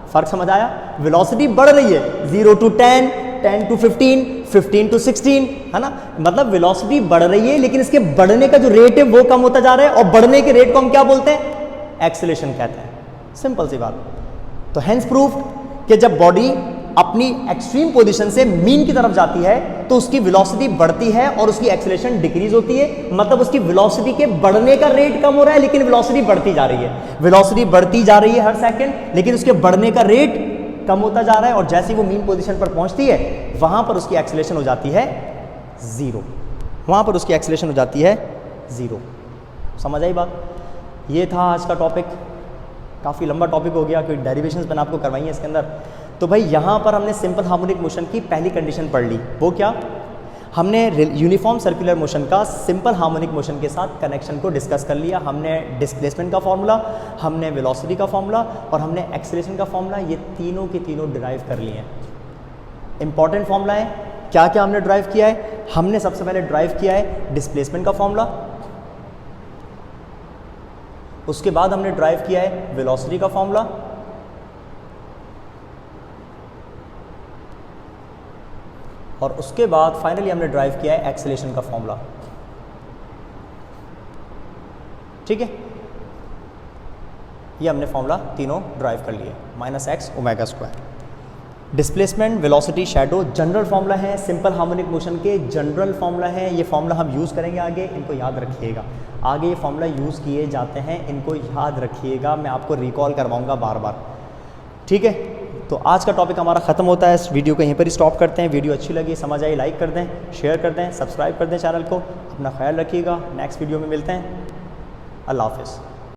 फर्क समझ आया? वेलोसिटी बढ़ रही है, 0 to 10, 10 to 15, 15 to 16, है ना। मतलब वेलोसिटी बढ़ रही है, लेकिन इसके बढ़ने का जो रेट है वो कम होता जा रहा है। और बढ़ने के रेट को हम क्या बोलते हैं, एक्सेलरेशन कहते हैं। सिंपल सी बात। तो हेंस प्रूफ कि जब बॉडी अपनी एक्सट्रीम पोजीशन से मीन की तरफ जाती है तो उसकी वेलोसिटी बढ़ती है और उसकी एक्सेलरेशन डिक्रीज होती है। मतलब उसकी वेलोसिटी के बढ़ने का रेट कम हो रहा है, लेकिन वेलोसिटी बढ़ती जा रही है। वेलोसिटी बढ़ती जा रही है हर सेकंड, लेकिन उसके बढ़ने का रेट कम होता जा रहा है। और जैसे ही वो मीन पोजीशन पर पहुंचती है, वहां पर उसकी एक्सेलरेशन हो जाती है 0। वहां पर उसकी एक्सेलरेशन हो जाती है 0। समझ आई बात? ये था आज का टॉपिक। काफ़ी लंबा टॉपिक हो गया, कोई डेरिवेशंस मैंने आपको करवाई है इसके अंदर। तो भाई यहाँ पर हमने सिंपल हार्मोनिक मोशन की पहली कंडीशन पढ़ ली। वो क्या, हमने यूनिफॉर्म सर्कुलर मोशन का सिंपल हार्मोनिक मोशन के साथ कनेक्शन को डिस्कस कर लिया। हमने डिस्प्लेसमेंट का फॉर्मूला, हमने वेलोसिटी का फॉर्मूला और हमने एक्सेलरेशन का फॉर्मूला, ये तीनों के तीनों डिराइव कर लिए हैं। इंपॉर्टेंट फॉर्मूला है, क्या क्या हमने ड्राइव किया है। हमने सबसे पहले ड्राइव किया है डिस्प्लेसमेंट का फॉर्मूला, उसके बाद हमने ड्राइव किया है वेलोसिटी का फॉर्मूला, और उसके बाद फाइनली हमने ड्राइव किया है एक्सेलरेशन का फॉर्मूला। ठीक है, ये हमने फॉर्मूला तीनों ड्राइव कर लिए, -x omega square. Displacement, velocity, shadow general formula है, सिंपल हार्मोनिक मोशन के जनरल फॉर्मूला है। ये फॉर्मूला हम यूज़ करेंगे आगे, इनको याद रखिएगा। आगे ये फॉर्मूला यूज़ किए जाते हैं, इनको याद रखिएगा। मैं आपको रिकॉल करवाऊंगा बार बार। ठीक है, तो आज का टॉपिक हमारा ख़त्म होता है। इस वीडियो को यहीं पर ही स्टॉप करते हैं। वीडियो अच्छी लगी, समझ आई, लाइक कर दें, शेयर कर दें, सब्सक्राइब कर दें चैनल को। अपना ख्याल रखिएगा, नेक्स्ट वीडियो में मिलते हैं। अल्लाह हाफ़िज़।